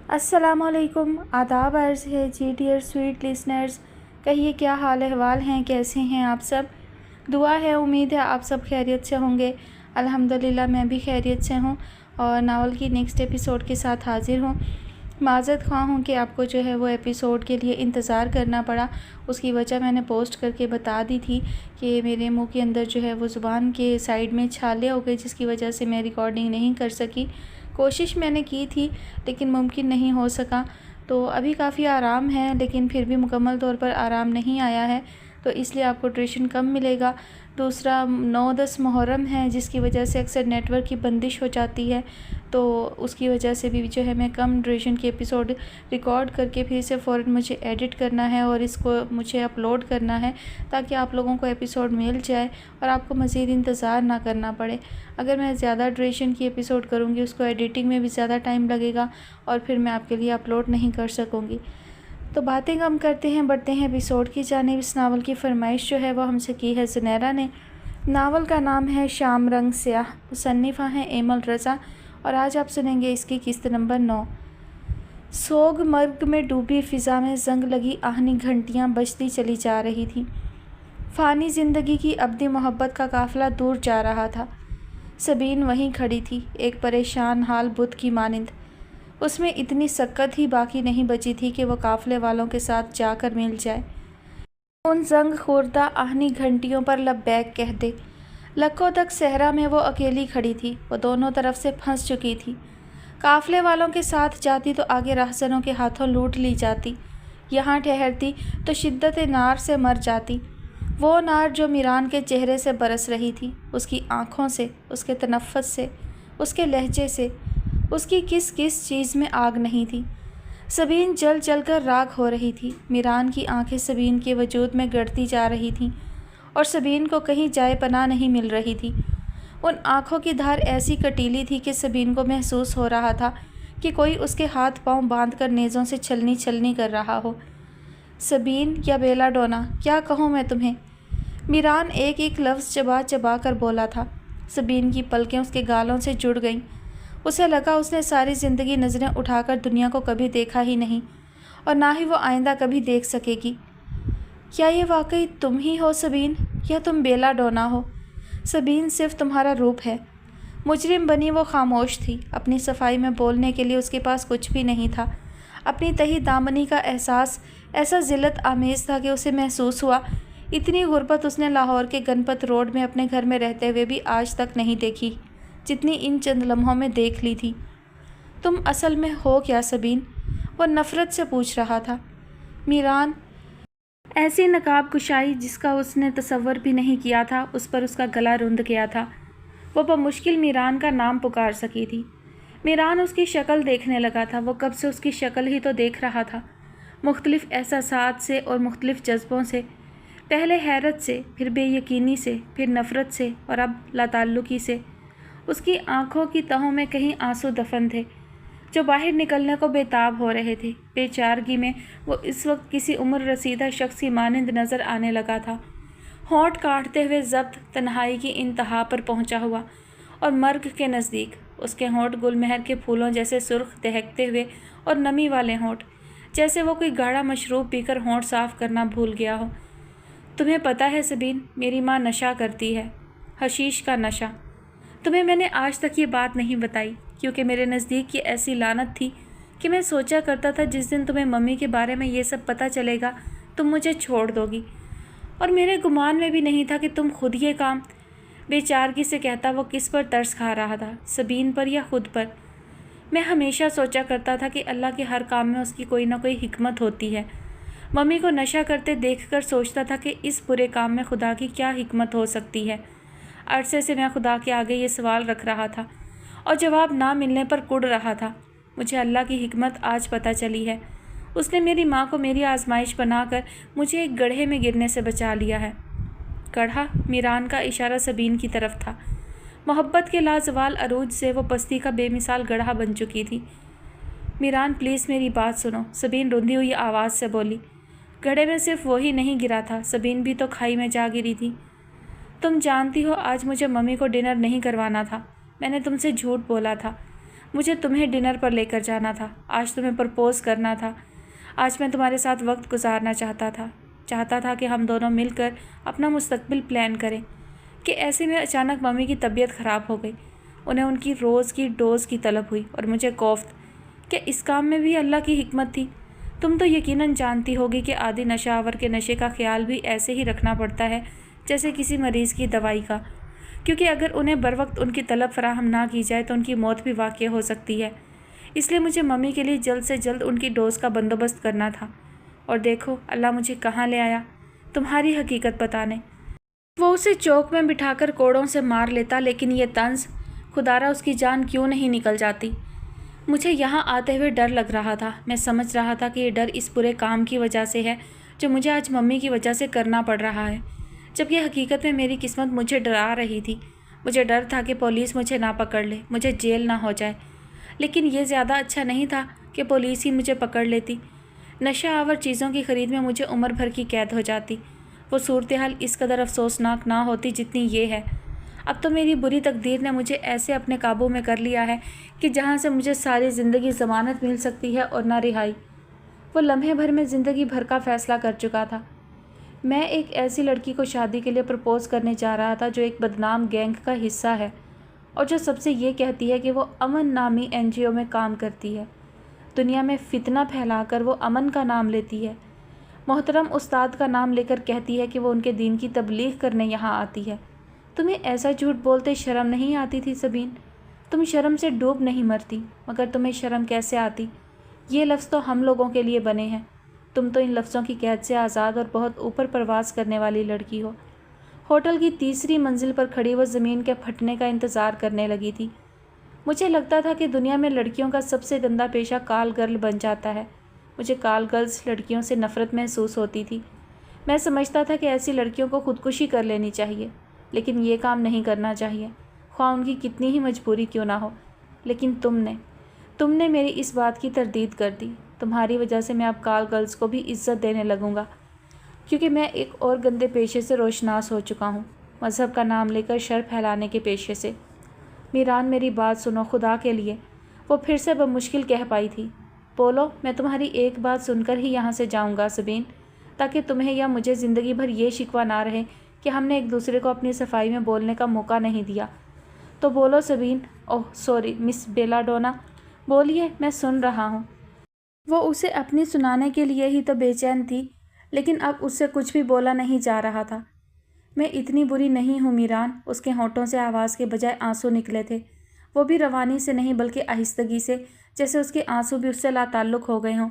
अस्सलाम वालेकुम, आदाब अर्ज़ है जी डियर स्वीट लिसनर्स। कहिए क्या हाल अहवाल हैं, कैसे हैं आप सब। दुआ है, उम्मीद है आप सब खैरियत से होंगे। अल्हम्दुलिल्लाह मैं भी खैरियत से हूँ और नावल की नेक्स्ट एपिसोड के साथ हाज़िर हूँ। माज़रत ख़्वाह हूँ कि आपको जो है वो एपिसोड के लिए इंतज़ार करना पड़ा। उसकी वजह मैंने पोस्ट करके बता दी थी कि मेरे मुंह के अंदर जो है वो ज़ुबान के साइड में छाले हो गए, जिसकी वजह से मैं रिकॉर्डिंग नहीं कर सकी। कोशिश मैंने की थी लेकिन मुमकिन नहीं हो सका। तो अभी काफ़ी आराम है, लेकिन फिर भी मुकम्मल तौर पर आराम नहीं आया है, तो इसलिए आपको ड्यूरेशन कम मिलेगा। दूसरा 9-10 मुहर्रम है, जिसकी वजह से अक्सर नेटवर्क की बंदिश हो जाती है, तो उसकी वजह से भी जो है मैं कम ड्यूरेशन के एपिसोड रिकॉर्ड करके फिर से फ़ौरन मुझे एडिट करना है और इसको मुझे अपलोड करना है, ताकि आप लोगों को एपिसोड मिल जाए और आपको मज़ीद इंतज़ार ना करना पड़े। अगर मैं ज़्यादा ड्यूरेशन की एपिसोड करूँगी, उसको एडिटिंग में भी ज़्यादा टाइम लगेगा और फिर मैं आपके लिए अपलोड नहीं कर सकूँगी। तो बातें कम करते हैं, बढ़ते हैं एपिसोड की जानिब। इस नावल की फरमाइश जो है वो हमसे की है ज़ुनैरा ने। नावल का नाम है शाम रंग स्याह, मुसन्निफ़ा हैं एमल रज़ा, और आज आप सुनेंगे इसकी किस्त नंबर 9। सोग मर्ग में डूबी फ़िज़ा में जंग लगी आहनी घंटियाँ बजती चली जा रही थीं। फ़ानी ज़िंदगी की अब्दी मोहब्बत का काफ़िला दूर जा रहा था। सबीन वहीं खड़ी थी, एक परेशान हाल बुत की मानिंद। उसमें इतनी सक्कत ही बाकी नहीं बची थी कि वो काफ़िले वालों के साथ जाकर मिल जाए। उन जंग खुर्दा आहनी घंटियों पर लब्बैक कह दे। लक्कों तक सहरा में वो अकेली खड़ी थी। वो दोनों तरफ से फंस चुकी थी। काफ़िले वालों के साथ जाती तो आगे राहज़नों के हाथों लूट ली जाती, यहाँ ठहरती तो शिद्दत नार से मर जाती। वो नार जो मीरान के चेहरे से बरस रही थी, उसकी आँखों से, उसके तनफ़्फ़ुस से, उसके लहजे से। उसकी किस किस चीज़ में आग नहीं थी। सबीन जल जल कर राख हो रही थी। मीरान की आंखें सबीन के वजूद में गड़ती जा रही थीं और सबीन को कहीं जाए पनाह नहीं मिल रही थी। उन आँखों की धार ऐसी कटीली थी कि सबीन को महसूस हो रहा था कि कोई उसके हाथ पांव बांधकर नेज़ों से छलनी छलनी कर रहा हो। सबीन या बेलाडोना, क्या कहूँ मैं तुम्हें। मीरान एक एक लफ्ज़ चबा चबा कर बोला था। सबीन की पलकें उसके गालों से जुड़ गईं। उसे लगा उसने सारी ज़िंदगी नज़रें उठाकर दुनिया को कभी देखा ही नहीं और ना ही वो आइंदा कभी देख सकेगी। क्या ये वाकई तुम ही हो सबीन, या तुम बेलाडोना हो। सबीन सिर्फ तुम्हारा रूप है। मुजरिम बनी वो खामोश थी। अपनी सफाई में बोलने के लिए उसके पास कुछ भी नहीं था। अपनी तही दामनी का एहसास ऐसा ज़िल्लत आमेज़ था कि उसे महसूस हुआ इतनी गुर्बत उसने लाहौर के गणपत रोड में अपने घर में रहते हुए भी आज तक नहीं देखी, जितनी इन चंद लम्हों में देख ली थी। तुम असल में हो क्या सबीन, वो नफ़रत से पूछ रहा था। मीरान, ऐसी नकाब कुशाई जिसका उसने तसव्वुर भी नहीं किया था, उस पर उसका गला रुंध गया था। वो बमुश्किल मीरान का नाम पुकार सकी थी। मीरान उसकी शक्ल देखने लगा था। वो कब से उसकी शक्ल ही तो देख रहा था, मुख्तलिफ़ एहसासात से और मुख्तलिफ़ जज्बों से। पहले हैरत से, फिर बेयकीनी से, फिर नफ़रत से और अब लाताल्लुकी से। उसकी आंखों की तहों में कहीं आंसू दफन थे जो बाहर निकलने को बेताब हो रहे थे। बेचारगी में वो इस वक्त किसी उम्र रसीदा शख्स की मानिंद नज़र आने लगा था, होंठ काटते हुए ज़ब्त तन्हाई की इंतहा पर पहुंचा हुआ और मर्ग के नज़दीक। उसके होंठ गुलमहर के फूलों जैसे सुर्ख दहकते हुए और नमी वाले होंठ, जैसे वो कोई गाढ़ा मशरूब पीकर होंठ साफ़ करना भूल गया हो। तुम्हें पता है सबीन, मेरी माँ नशा करती है, हशीश का नशा। तुम्हें मैंने आज तक ये बात नहीं बताई क्योंकि मेरे नज़दीक ये ऐसी लानत थी कि मैं सोचा करता था जिस दिन तुम्हें मम्मी के बारे में ये सब पता चलेगा तुम मुझे छोड़ दोगी, और मेरे गुमान में भी नहीं था कि तुम खुद ये काम। बेचारगी से कहता वो किस पर तरस खा रहा था, सबीन पर या खुद पर। मैं हमेशा सोचा करता था कि अल्लाह के हर काम में उसकी कोई ना कोई हिकमत होती है। मम्मी को नशा करते देखकर सोचता था कि इस बुरे काम में खुदा की क्या हिकमत हो सकती है। अरसे से मैं खुदा के आगे ये सवाल रख रहा था और जवाब ना मिलने पर कुढ़ रहा था। मुझे अल्लाह की हिकमत आज पता चली है। उसने मेरी माँ को मेरी आजमाइश बनाकर मुझे एक गड्ढे में गिरने से बचा लिया है। गड्ढा, मीरान का इशारा सबीन की तरफ था। मोहब्बत के लाजवाल अरूज से वो पस्ती का बेमिसाल गड्ढा बन चुकी थी। मीरान, प्लीज़ मेरी बात सुनो, सबीन रुंधी हुई आवाज़ से बोली। गड्ढे में सिर्फ वही नहीं गिरा था, सबीन भी तो खाई में जा गिरी थी। तुम जानती हो आज मुझे मम्मी को डिनर नहीं करवाना था। मैंने तुमसे झूठ बोला था। मुझे तुम्हें डिनर पर लेकर जाना था, आज तुम्हें प्रपोज़ करना था, आज मैं तुम्हारे साथ वक्त गुजारना चाहता था कि हम दोनों मिलकर अपना मुस्तकबिल प्लान करें। कि ऐसे में अचानक मम्मी की तबीयत ख़राब हो गई। उन्हें उनकी रोज़ की डोज़ की तलब हुई और मुझे खौफ कि इस काम में भी अल्लाह की हिकमत थी। तुम तो यकीनन जानती होगी कि आदि नशावर के नशे का ख्याल भी ऐसे ही रखना पड़ता है जैसे किसी मरीज़ की दवाई का, क्योंकि अगर उन्हें बर वक्त उनकी तलब फराहम ना की जाए तो उनकी मौत भी वाक़या हो सकती है। इसलिए मुझे मम्मी के लिए जल्द से जल्द उनकी डोज़ का बंदोबस्त करना था। और देखो अल्लाह मुझे कहाँ ले आया, तुम्हारी हकीकत बताने। वो उसे चौक में बिठाकर कोड़ों से मार लेता, लेकिन ये तंज, खुदारा उसकी जान क्यों नहीं निकल जाती। मुझे यहाँ आते हुए डर लग रहा था। मैं समझ रहा था कि ये डर इस बुरे काम की वजह से है जो मुझे आज मम्मी की वजह से करना पड़ रहा है, जबकि हकीकत में मेरी किस्मत मुझे डरा रही थी। मुझे डर था कि पुलिस मुझे ना पकड़ ले, मुझे जेल ना हो जाए, लेकिन ये ज़्यादा अच्छा नहीं था कि पुलिस ही मुझे पकड़ लेती। नशा आवर चीज़ों की ख़रीद में मुझे उम्र भर की कैद हो जाती। वो सूरत हाल इस कदर अफसोसनाक ना होती जितनी ये है। अब तो मेरी बुरी तकदीर ने मुझे ऐसे अपने काबू में कर लिया है कि जहाँ से मुझे सारी ज़िंदगी ज़मानत मिल सकती है और ना रिहाई। वो लम्हे भर में ज़िंदगी भर का फ़ैसला कर चुका था। मैं एक ऐसी लड़की को शादी के लिए प्रपोज़ करने जा रहा था जो एक बदनाम गैंग का हिस्सा है और जो सबसे ये कहती है कि वो अमन नामी NGO में काम करती है। दुनिया में फितना फैलाकर वो अमन का नाम लेती है, मोहतरम उस्ताद का नाम लेकर कहती है कि वो उनके दीन की तबलीग करने यहाँ आती है। तुम्हें ऐसा झूठ बोलते शर्म नहीं आती थी सबीन? तुम शर्म से डूब नहीं मरती, मगर तुम्हें शर्म कैसे आती? ये लफ्ज़ तो हम लोगों के लिए बने हैं। तुम तो इन लफ्ज़ों की कैद से आज़ाद और बहुत ऊपर परवाज़ करने वाली लड़की हो। होटल की तीसरी मंजिल पर खड़ी वो ज़मीन के फटने का इंतज़ार करने लगी थी। मुझे लगता था कि दुनिया में लड़कियों का सबसे गंदा पेशा काल गर्ल बन जाता है। मुझे काल गर्ल्स लड़कियों से नफ़रत महसूस होती थी। मैं समझता था कि ऐसी लड़कियों को खुदकुशी कर लेनी चाहिए, लेकिन ये काम नहीं करना चाहिए, ख्वाह उनकी कितनी ही मजबूरी क्यों ना हो। लेकिन तुमने मेरी इस बात की तरदीद कर दी। तुम्हारी वजह से मैं अब काल गर्ल्स को भी इज्जत देने लगूंगा, क्योंकि मैं एक और गंदे पेशे से रोशनास हो चुका हूँ, मज़हब का नाम लेकर शर फैलाने के पेशे से। मीरान मेरी बात सुनो खुदा के लिए, वो फिर से बमुश्किल कह पाई थी। बोलो, मैं तुम्हारी एक बात सुनकर ही यहाँ से जाऊँगा सबीन, ताकि तुम्हें या मुझे ज़िंदगी भर ये शिकवा ना रहे कि हमने एक दूसरे को अपनी सफाई में बोलने का मौका नहीं दिया। तो बोलो Sabeen. Oh sorry miss belladonna, बोलिए, मैं सुन रहा हूँ। वो उसे अपनी सुनाने के लिए ही तो बेचैन थी, लेकिन अब उससे कुछ भी बोला नहीं जा रहा था। मैं इतनी बुरी नहीं हूँ मीरान। उसके होंठों से आवाज़ के बजाय आंसू निकले थे, वो भी रवानी से नहीं बल्कि आहिस्तगी से, जैसे उसके आंसू भी उससे लाताल्लुक हो गए हों।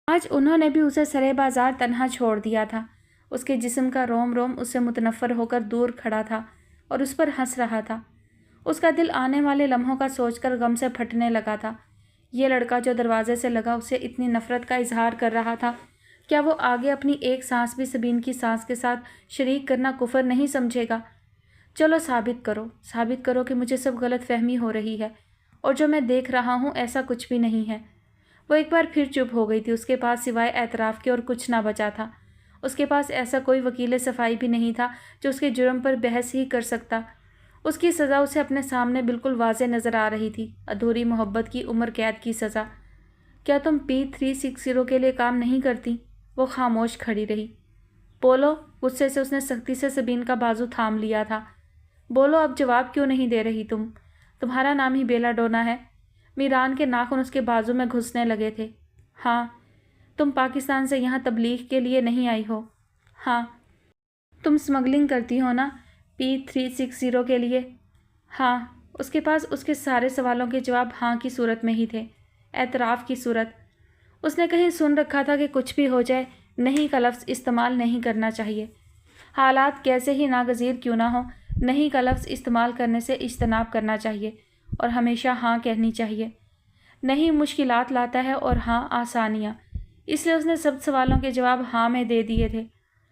आज उन्होंने भी उसे सरे बाजार तन्हा छोड़ दिया था। उसके जिस्म का रोम रोम उससे मुतनफ़र होकर दूर खड़ा था और उस पर हंस रहा था। उसका दिल आने वाले लम्हों का सोचकर गम से फटने लगा था। ये लड़का जो दरवाजे से लगा उससे इतनी नफ़रत का इजहार कर रहा था, क्या वो आगे अपनी एक सांस भी सबीन की सांस के साथ शरीक करना कुफर नहीं समझेगा? चलो साबित करो कि मुझे सब गलत फहमी हो रही है और जो मैं देख रहा हूँ ऐसा कुछ भी नहीं है। वो एक बार फिर चुप हो गई थी। उसके पास सिवाय एतराफ़ के और कुछ ना बचा था। उसके पास ऐसा कोई वकील सफाई भी नहीं था जो उसके जुर्म पर बहस ही कर सकता। उसकी सज़ा उसे अपने सामने बिल्कुल वाज़े नज़र आ रही थी, अधूरी मोहब्बत की उम्र कैद की सज़ा। क्या तुम P360 के लिए काम नहीं करती? वो खामोश खड़ी रही। बोलो, गुस्से से उसने सख्ती से सबीन का बाजू थाम लिया था। बोलो, अब जवाब क्यों नहीं दे रही तुम? तुम्हारा नाम ही बेलाडोना है। मीरान के नाखून उसके बाजू में घुसने लगे थे। हाँ। तुम पाकिस्तान से यहाँ तबलीग के लिए नहीं आई हो? हाँ। तुम स्मगलिंग करती हो ना P360 के लिए? हाँ। उसके पास उसके सारे सवालों के जवाब हाँ की सूरत में ही थे, एतराफ़ की सूरत। उसने कहीं सुन रखा था कि कुछ भी हो जाए, नहीं का लफ्ज़ इस्तेमाल नहीं करना चाहिए। हालात कैसे ही नागज़ीर क्यों ना हो, नहीं का लफ्ज़ इस्तेमाल करने से इज्तनाब करना चाहिए और हमेशा हाँ कहनी चाहिए। नहीं मुश्किलात लाता है और हाँ आसानियाँ। इसलिए उसने सब सवालों के जवाब हाँ में दे दिए थे।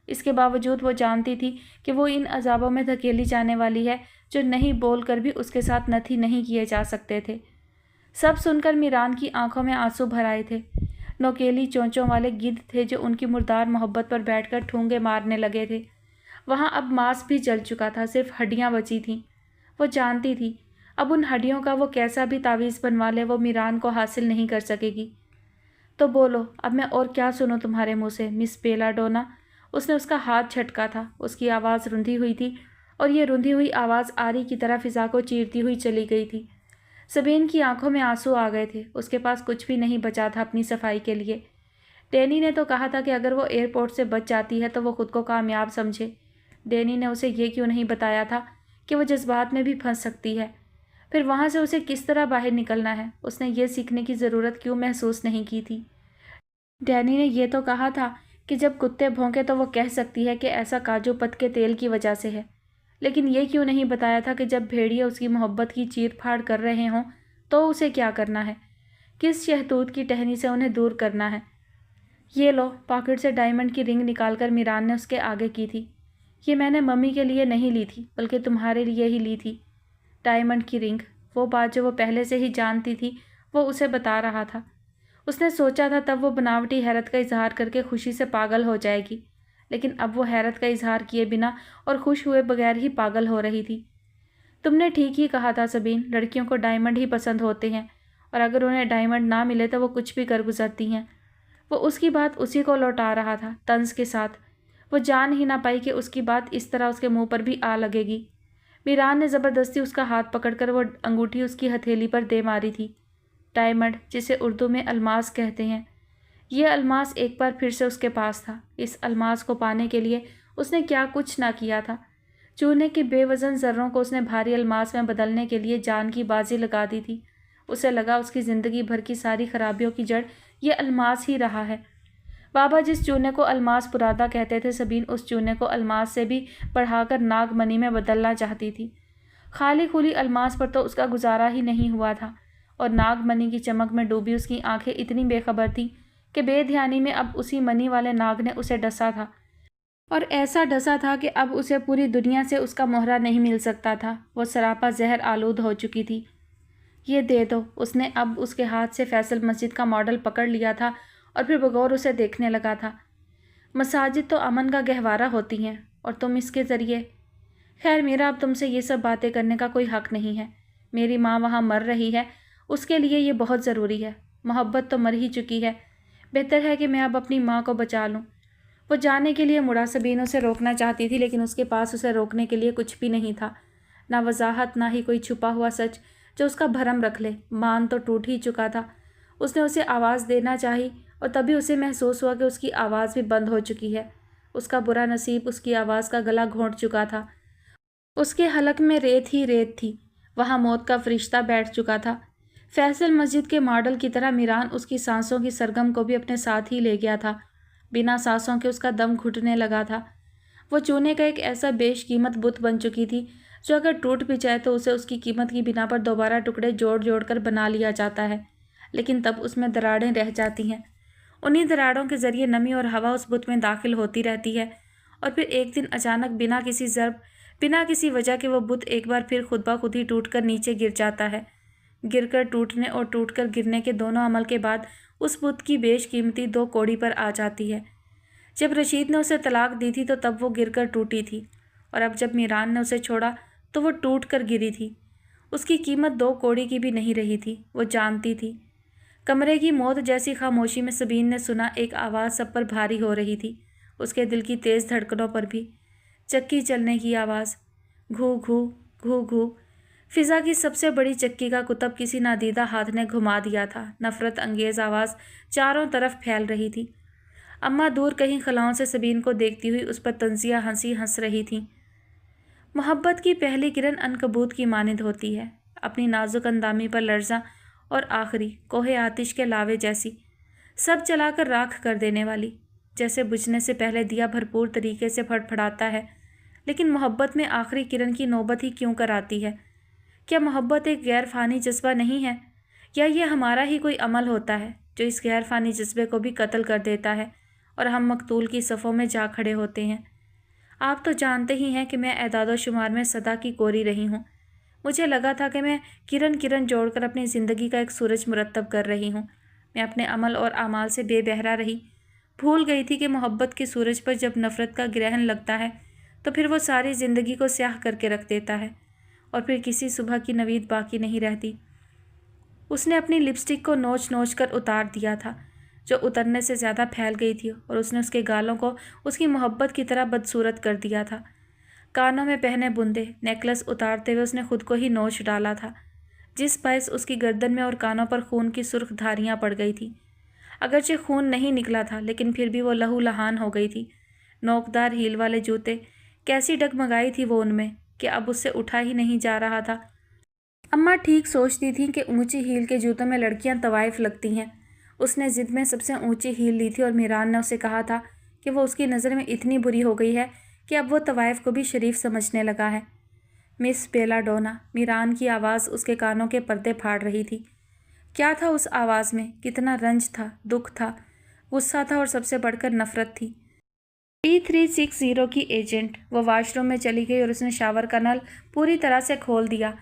इसके बावजूद वो जानती थी कि वो इन अजाबों में धकेली जाने वाली है जो नहीं बोल कर भी उसके साथ नथी नहीं किए जा सकते थे। सब सुनकर मीरान की आंखों में आंसू भर आए थे। नोकेली चोंचों वाले गिद्ध थे जो उनकी मुर्दार मोहब्बत पर बैठकर ठूंगे मारने लगे थे। वहाँ अब मांस भी जल चुका था, सिर्फ हड्डियाँ बची थीं। वो जानती थी اب उन हड्डियों का वो कैसा भी तावीज़ बनवा ले, वो मीरान को हासिल नहीं कर सकेगी। तो बोलो, अब मैं और क्या सुनूं तुम्हारे मुँह से, मिस बेलाडोना। उसने उसका हाथ झटका था। उसकी आवाज़ रुंधी हुई थी और ये रुंधी हुई आवाज़ आरी की तरह फ़िज़ा को चीरती हुई चली गई थी। सबीन की आंखों में आंसू आ गए थे। उसके पास कुछ भी नहीं बचा था अपनी सफाई के लिए। डैनी ने तो कहा था कि अगर वो एयरपोर्ट से बच जाती है तो वो खुद को कामयाब समझे। डैनी ने उसे ये क्यों नहीं बताया था कि वो जज्बात में भी फंस सकती है। फिर वहाँ से उसे किस तरह बाहर निकलना है, उसने ये सीखने की ज़रूरत क्यों महसूस नहीं की थी। डैनी ने ये तो कहा था कि जब कुत्ते भौंके तो वो कह सकती है कि ऐसा काजू पत्त के तेल की वजह से है, लेकिन ये क्यों नहीं बताया था कि जब भेड़िए उसकी मोहब्बत की चीर फाड़ कर रहे हों तो उसे क्या करना है, किस शहतूत की टहनी से उन्हें दूर करना है। ये लो, पॉकेट से डायमंड की रिंग निकालकर मीरान ने उसके आगे की थी। ये मैंने मम्मी के लिए नहीं ली थी, बल्कि तुम्हारे लिए ही ली थी। डायमंड की रिंग, वो बात जो वो पहले से ही जानती थी, वो उसे बता रहा था। उसने सोचा था तब वो बनावटी हैरत का इजहार करके खुशी से पागल हो जाएगी, लेकिन अब वो हैरत का इजहार किए बिना और खुश हुए बगैर ही पागल हो रही थी। तुमने ठीक ही कहा था सबीन, लड़कियों को डायमंड ही पसंद होते हैं, और अगर उन्हें डायमंड ना मिले तो वो कुछ भी कर गुजरती हैं। वो उसकी बात उसी को लौटा रहा था, तंज के साथ। वो जान ही ना पाई कि उसकी बात इस तरह उसके मुंह पर भी आ लगेगी। मीरान ने ज़बरदस्ती उसका हाथ पकड़कर वो अंगूठी उसकी हथेली पर दे मारी थी। डायमंड, जिसे उर्दू में अलमास कहते हैं, ये अलमास एक बार फिर से उसके पास था। इस अलमास को पाने के लिए उसने क्या कुछ ना किया था। चूने के बेवजन ज़र्रों को उसने भारी अलमास में बदलने के लिए जान की बाजी लगा दी थी। उसे लगा उसकी ज़िंदगी भर की सारी खराबियों की जड़ ये अलमास ही रहा है। बाबा जिस चूने को अलमास पुरादा कहते थे, सबीन उस चूने को अलमास से भी बढ़ाकर नागमणि में बदलना चाहती थी। खाली खुली अलमास पर तो उसका गुजारा ही नहीं हुआ था, और नागमणि की चमक में डूबी उसकी आंखें इतनी बेखबर थीं कि बेध्यानी में अब उसी मणि वाले नाग ने उसे डसा था, और ऐसा डसा था कि अब उसे पूरी दुनिया से उसका मोहरा नहीं मिल सकता था। वो सरापा जहर आलूद हो चुकी थी। ये दे दो। उसने अब उसके हाथ से फैसल मस्जिद का मॉडल पकड़ लिया था और फिर बगौर उसे देखने लगा था। मसाजिद तो अमन का गहवारा होती हैं, और तुम इसके ज़रिए। खैर, मेरा अब तुमसे ये सब बातें करने का कोई हक़ नहीं है। मेरी माँ वहाँ मर रही है, उसके लिए ये बहुत ज़रूरी है। मोहब्बत तो मर ही चुकी है, बेहतर है कि मैं अब अपनी माँ को बचा लूँ। वो जाने के लिए मुड़ा। सबीन उसे रोकना चाहती थी, लेकिन उसके पास उसे रोकने के लिए कुछ भी नहीं था। ना वजाहत, ना ही कोई छुपा हुआ सच जो उसका भरम रख ले। मान तो टूट ही चुका था। उसने उसे आवाज़ देना चाही, और तभी उसे महसूस हुआ कि उसकी आवाज़ भी बंद हो चुकी है। उसका बुरा नसीब उसकी आवाज़ का गला घोंट चुका था। उसके हलक में रेत ही रेत थी। वहाँ मौत का फरिश्ता बैठ चुका था। फैसल मस्जिद के मॉडल की तरह मीरान उसकी सांसों की सरगम को भी अपने साथ ही ले गया था। बिना सांसों के उसका दम घुटने लगा था। वो चूने का एक ऐसा बेशकीमत बुत बन चुकी थी जो अगर टूट भी जाए तो उसे उसकी कीमत की बिना पर दोबारा टुकड़े जोड़ जोड़ कर बना लिया जाता है, लेकिन तब उसमें दरारें रह जाती हैं। उन्हीं दरारों के ज़रिए नमी और हवा उस बुत में दाखिल होती रहती है, और फिर एक दिन अचानक बिना किसी ज़र्ब, बिना किसी वजह के वो बुत एक बार फिर खुद ब खुद ही टूट कर नीचे गिर जाता है। गिरकर टूटने और टूटकर गिरने के दोनों अमल के बाद उस बुत की बेशकीमती 2 कौड़ी पर आ जाती है। जब रशीद ने उसे तलाक दी थी तो तब वो गिरकर टूटी थी, और अब जब मीरान ने उसे छोड़ा तो वो टूट कर गिरी थी। उसकी कीमत 2 कौड़ी की भी नहीं रही थी, वो जानती थी। कमरे की मौत जैसी खामोशी में सबीन ने सुना एक आवाज़ सब पर भारी हो रही थी, उसके दिल की तेज़ धड़कनों पर भी। चक्की चलने की आवाज़, घू घू घू घू। फ़िज़ा की सबसे बड़ी चक्की का कुतब किसी नादीदा हाथ ने घुमा दिया था। नफ़रत अंगेज़ आवाज़ चारों तरफ फैल रही थी। अम्मा दूर कहीं खलाओं से सबीन को देखती हुई उस पर तंजिया हंसी हंस रही थीं। मोहब्बत की पहली किरण अनकबूत की मानिंद होती है, अपनी नाजुक अंदामी पर लर्जा, और आखिरी कोहे आतिश के लावे जैसी, सब चलाकर राख कर देने वाली। जैसे बुझने से पहले दिया भरपूर तरीके से फड़फड़ाता है, लेकिन मोहब्बत में आखिरी किरण की नौबत ही क्यों कर आती है? क्या मोहब्बत एक गैर फ़ानी जज्बा नहीं है, या ये हमारा ही कोई अमल होता है जो इस गैर फ़ानी जज्बे को भी कत्ल कर देता है और हम मकतूल की सफ़ों में जा खड़े होते हैं? आप तो जानते ही हैं कि मैं एदादो शुमार में सदा की कोरी रही हूँ। मुझे लगा था कि मैं किरण किरण जोड़कर अपनी ज़िंदगी का एक सूरज मुरतब कर रही हूँ। मैं अपने अमल और आमाल से बेबहरा रही। भूल गई थी कि मोहब्बत के सूरज पर जब नफ़रत का ग्रहण लगता है तो फिर वो सारी ज़िंदगी को स्याह करके रख देता है, और फिर किसी सुबह की नवीद बाकी नहीं रहती। उसने अपनी लिपस्टिक को नोच नोच कर उतार दिया था, जो उतरने से ज़्यादा फैल गई थी, और उसने उसके गालों को उसकी मोहब्बत की तरह बदसूरत कर दिया था। कानों में पहने बुंदे, नेकलेस उतारते हुए उसने खुद को ही नोच डाला था, जिस बायस उसकी गर्दन में और कानों पर खून की सुर्ख धारियाँ पड़ गई थी। अगरचे खून नहीं निकला था, लेकिन फिर भी वो लहू लहान हो गई थी। नोकदार हील वाले जूते, कैसी डगमगाई थी वो उनमें कि अब उससे उठा ही नहीं जा रहा था। अम्मा ठीक सोचती थी कि ऊंची हील के जूतों में लड़कियां तवाइफ लगती हैं। उसने ज़िद में सबसे ऊंची हील ली थी और मीरान ने उसे कहा था कि वो उसकी नज़र में इतनी बुरी हो गई है कि अब वो तवाइफ को भी शरीफ समझने लगा है। मिस बेलाडोना, मीरान की आवाज़ उसके कानों के पर्दे फाड़ रही थी। क्या था उस आवाज़ में? कितना रंज था, दुख था, गुस्सा था और सबसे बढ़कर नफरत थी। 3360 की एजेंट। वो वॉशरूम में चली गई और उसने शावर का नल पूरी तरह से खोल दिया।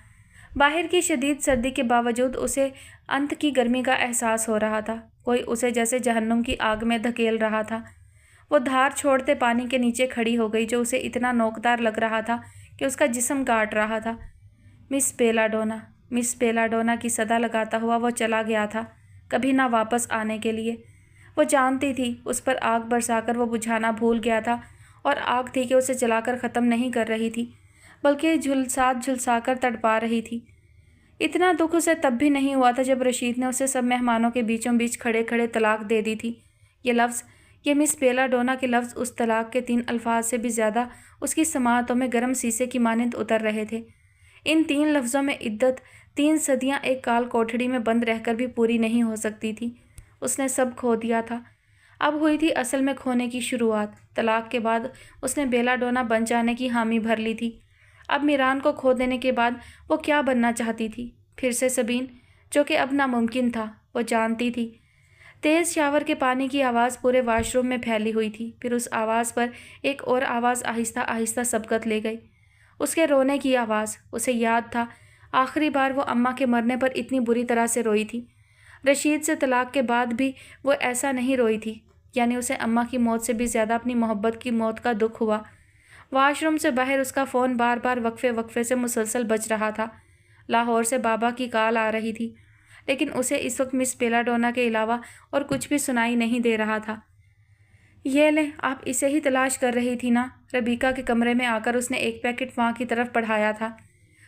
बाहर की शदीद सर्दी के बावजूद उसे अंत की गर्मी का एहसास हो रहा था। कोई उसे जैसे जहन्नुम की आग में धकेल रहा था। वो धार छोड़ते पानी के नीचे खड़ी हो गई, जो उसे इतना नोकदार लग रहा था कि उसका जिस्म काट रहा था। मिस बेलाडोना, मिस बेलाडोना की सदा लगाता हुआ वो चला गया था, कभी ना वापस आने के लिए। वो जानती थी उस पर आग बरसाकर वो बुझाना भूल गया था, और आग थी कि उसे जलाकर ख़त्म नहीं कर रही थी, बल्कि झुलसाकर तड़पा रही थी। इतना दुख उसे तब भी नहीं हुआ था जब रशीद ने उसे सब मेहमानों के बीचों बीच खड़े खड़े तलाक दे दी थी। ये मिस बेलाडोना के लफ्ज़ उस तलाक के 3 अल्फाज से भी ज़्यादा उसकी समाअतों में गर्म शीशे की मानंद उतर रहे थे। इन 3 लफ्ज़ों में इद्दत 3 सदियाँ एक काल कोठड़ी में बंद रहकर भी पूरी नहीं हो सकती थी। उसने सब खो दिया था। अब हुई थी असल में खोने की शुरुआत। तलाक के बाद उसने बेलाडोना बन जाने की हामी भर ली थी। अब मीरान को खो देने के बाद वो क्या बनना चाहती थी? फिर से सबीन, जो कि अब नामुमकिन था। वो जानती थी। तेज़ शावर के पानी की आवाज़ पूरे वॉशरूम में फैली हुई थी। फिर उस आवाज़ पर एक और आवाज़ आहिस्ता आहिस्ता सबकत ले गई। उसके रोने की आवाज़। उसे याद था आखिरी बार वो अम्मा के मरने पर इतनी बुरी तरह से रोई थी। रशीद से तलाक के बाद भी वो ऐसा नहीं रोई थी। यानी उसे अम्मा की मौत से भी ज़्यादा अपनी मोहब्बत की मौत का दुख हुआ। वॉशरूम से बाहर उसका फ़ोन बार बार वक्फे वक्फे से मुसलसल बज रहा था। लाहौर से बाबा की कॉल आ रही थी, लेकिन उसे इस वक्त मिस बेलाडोना के अलावा और कुछ भी सुनाई नहीं दे रहा था। ये लें, आप इसे ही तलाश कर रही थी ना? रबीका के कमरे में आकर उसने एक पैकेट वहाँ की तरफ बढ़ाया था।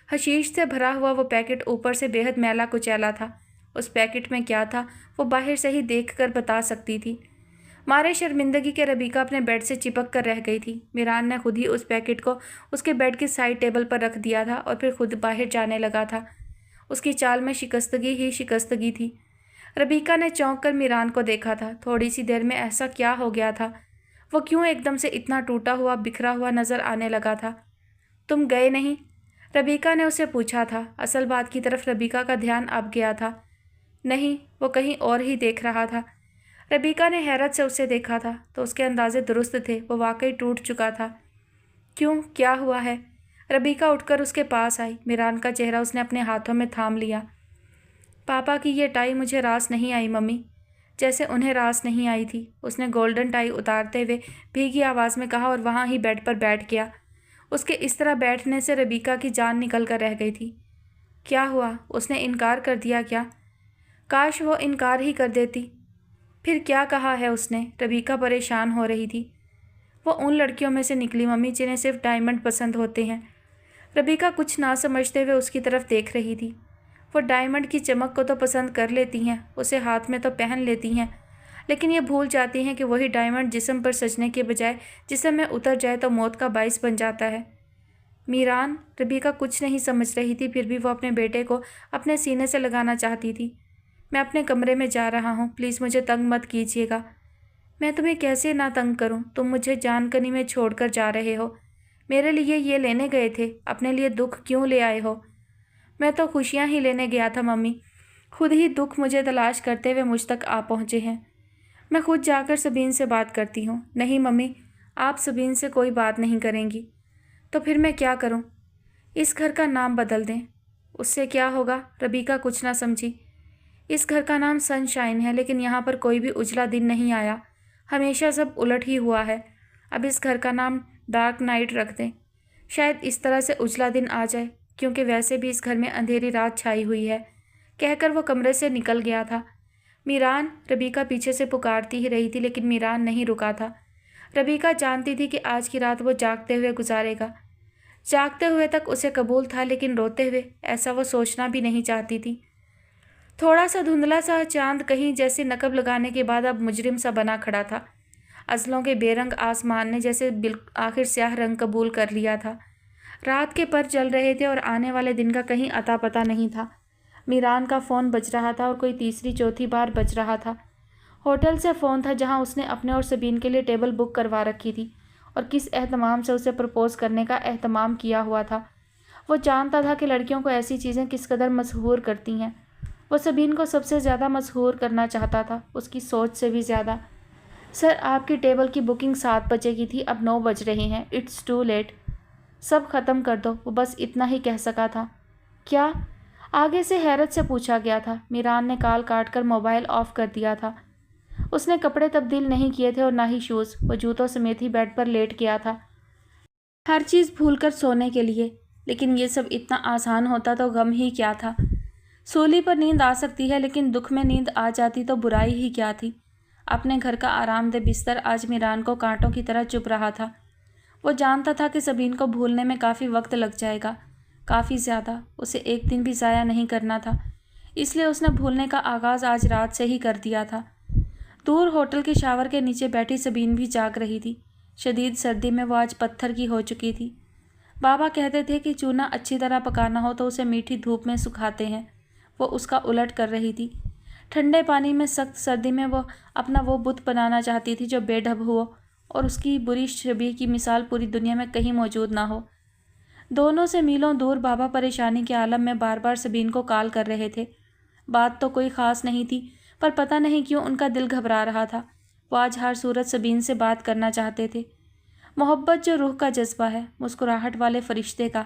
हशीश से भरा हुआ वो पैकेट ऊपर से बेहद मैला कुचैला था। उस पैकेट में क्या था वो बाहर से ही देखकर बता सकती थी। मारे शर्मिंदगी के रबीका अपने बेड से चिपक कर रह गई थी। मीरान ने खुद ही उस पैकेट को उसके बेड की साइड टेबल पर रख दिया था और फिर खुद बाहर जाने लगा था। उसकी चाल में शिकस्तगी ही शिकस्तगी थी। रबीका ने चौंक कर मीरान को देखा था। थोड़ी सी देर में ऐसा क्या हो गया था? वो क्यों एकदम से इतना टूटा हुआ बिखरा हुआ नज़र आने लगा था? तुम गए नहीं? रबीका ने उसे पूछा था। असल बात की तरफ रबीका का ध्यान अब गया था। नहीं, वो कहीं और ही देख रहा था। रबीका ने हैरत से उसे देखा था तो उसके अंदाजे दुरुस्त थे। वो वाकई टूट चुका था। क्यों, क्या हुआ है? रबीका उठकर उसके पास आई। मीरान का चेहरा उसने अपने हाथों में थाम लिया। पापा की ये टाई मुझे रास नहीं आई मम्मी, जैसे उन्हें रास नहीं आई थी। उसने गोल्डन टाई उतारते हुए भीगी आवाज़ में कहा और वहाँ ही बेड पर बैठ गया। उसके इस तरह बैठने से रबीका की जान निकल कर रह गई थी। क्या हुआ? उसने इनकार कर दिया क्या? काश वो इनकार ही कर देती। फिर क्या कहा है उसने? रबीका परेशान हो रही थी। वो उन लड़कियों में से निकली मम्मी जिन्हें सिर्फ डायमंड पसंद होते हैं। रबीका कुछ ना समझते हुए उसकी तरफ देख रही थी। वो डायमंड की चमक को तो पसंद कर लेती हैं, उसे हाथ में तो पहन लेती हैं, लेकिन ये भूल जाती हैं कि वही डायमंड जिस्म पर सजने के बजाय जिस्म में उतर जाए तो मौत का बाइस बन जाता है। मीरान, रबीका कुछ नहीं समझ रही थी, फिर भी वो अपने बेटे को अपने सीने से लगाना चाहती थी। मैं अपने कमरे में जा रहा हूँ, प्लीज़ मुझे तंग मत कीजिएगा। मैं तुम्हें कैसे ना तंग करूँ? तुम मुझे जानकनी में छोड़कर जा रहे हो। मेरे लिए ये लेने गए थे, अपने लिए दुख क्यों ले आए हो? मैं तो खुशियाँ ही लेने गया था मम्मी, खुद ही दुख मुझे तलाश करते हुए मुझ तक आ पहुँचे हैं। मैं खुद जाकर सबीन से बात करती हूँ। नहीं मम्मी, आप सबीन से कोई बात नहीं करेंगी। तो फिर मैं क्या करूँ? इस घर का नाम बदल दें। उससे क्या होगा? रबीका कुछ ना समझी। इस घर का नाम सनशाइन है, लेकिन यहाँ पर कोई भी उजला दिन नहीं आया, हमेशा सब उलट ही हुआ है। अब इस घर का नाम डार्क नाइट रख दें, शायद इस तरह से उजला दिन आ जाए। کیونکہ ویسے بھی اس گھر میں اندھیری رات چھائی ہوئی ہے، کہہ کر وہ کمرے سے نکل گیا تھا۔ میران، ربیکہ پیچھے سے پکارتی ہی رہی تھی لیکن میران نہیں رکا تھا۔ ربیکہ جانتی تھی کہ آج کی رات وہ جاگتے ہوئے گزارے گا۔ جاگتے ہوئے تک اسے قبول تھا لیکن روتے ہوئے ایسا وہ سوچنا بھی نہیں چاہتی تھی۔ تھوڑا سا دھندلا سا چاند کہیں جیسے نقب لگانے کے بعد اب مجرم سا بنا کھڑا تھا۔ ازلوں کے بے رنگ آسمان نے جیسے آخر سیاہ رنگ قبول کر لیا تھا۔ رات کے پر جل رہے تھے اور آنے والے دن کا کہیں اتا پتہ نہیں تھا۔ میران کا فون بج رہا تھا اور کوئی تیسری چوتھی بار بج رہا تھا۔ ہوٹل سے فون تھا جہاں اس نے اپنے اور سبین کے لیے ٹیبل بک کروا رکھی تھی اور کس اہتمام سے اسے پرپوز کرنے کا اہتمام کیا ہوا تھا۔ وہ جانتا تھا کہ لڑکیوں کو ایسی چیزیں کس قدر مسحور کرتی ہیں۔ وہ سبین کو سب سے زیادہ مسحور کرنا چاہتا تھا، اس کی سوچ سے بھی زیادہ۔ سر، آپ کی ٹیبل کی بکنگ 7 بجے کی تھی، اب 9 بج رہے ہیں۔ It's to late. سب ختم کر دو۔ وہ بس اتنا ہی کہہ سکا تھا۔ کیا؟ آگے سے حیرت سے پوچھا گیا تھا۔ میران نے کال کاٹ کر موبائل آف کر دیا تھا۔ اس نے کپڑے تبدیل نہیں کیے تھے اور نہ ہی شوز۔ وہ جوتوں سمیت ہی بیڈ پر لیٹ گیا تھا، ہر چیز بھول کر سونے کے لیے۔ لیکن یہ سب اتنا آسان ہوتا تو غم ہی کیا تھا۔ سولی پر نیند آ سکتی ہے لیکن دکھ میں نیند آ جاتی تو برائی ہی کیا تھی۔ اپنے گھر کا آرام دہ بستر آج میران کو کانٹوں کی طرح چبھ رہا تھا۔ وہ جانتا تھا کہ سبین کو بھولنے میں کافی وقت لگ جائے گا، کافی زیادہ۔ اسے ایک دن بھی ضائع نہیں کرنا تھا، اس لیے اس نے بھولنے کا آغاز آج رات سے ہی کر دیا تھا۔ دور ہوٹل کے شاور کے نیچے بیٹھی سبین بھی جاگ رہی تھی۔ شدید سردی میں وہ آج پتھر کی ہو چکی تھی۔ بابا کہتے تھے کہ چونا اچھی طرح پکانا ہو تو اسے میٹھی دھوپ میں سکھاتے ہیں۔ وہ اس کا الٹ کر رہی تھی۔ ٹھنڈے پانی میں سخت سردی میں وہ اپنا وہ بت بنانا چاہتی تھی جو بے ڈھب ہو اور اس کی بری شبیہ کی مثال پوری دنیا میں کہیں موجود نہ ہو۔ دونوں سے میلوں دور بابا پریشانی کے عالم میں بار بار سبین کو کال کر رہے تھے۔ بات تو کوئی خاص نہیں تھی، پر پتہ نہیں کیوں ان کا دل گھبرا رہا تھا۔ وہ آج ہر صورت سبین سے بات کرنا چاہتے تھے۔ محبت جو روح کا جذبہ ہے، مسکراہٹ والے فرشتے کا۔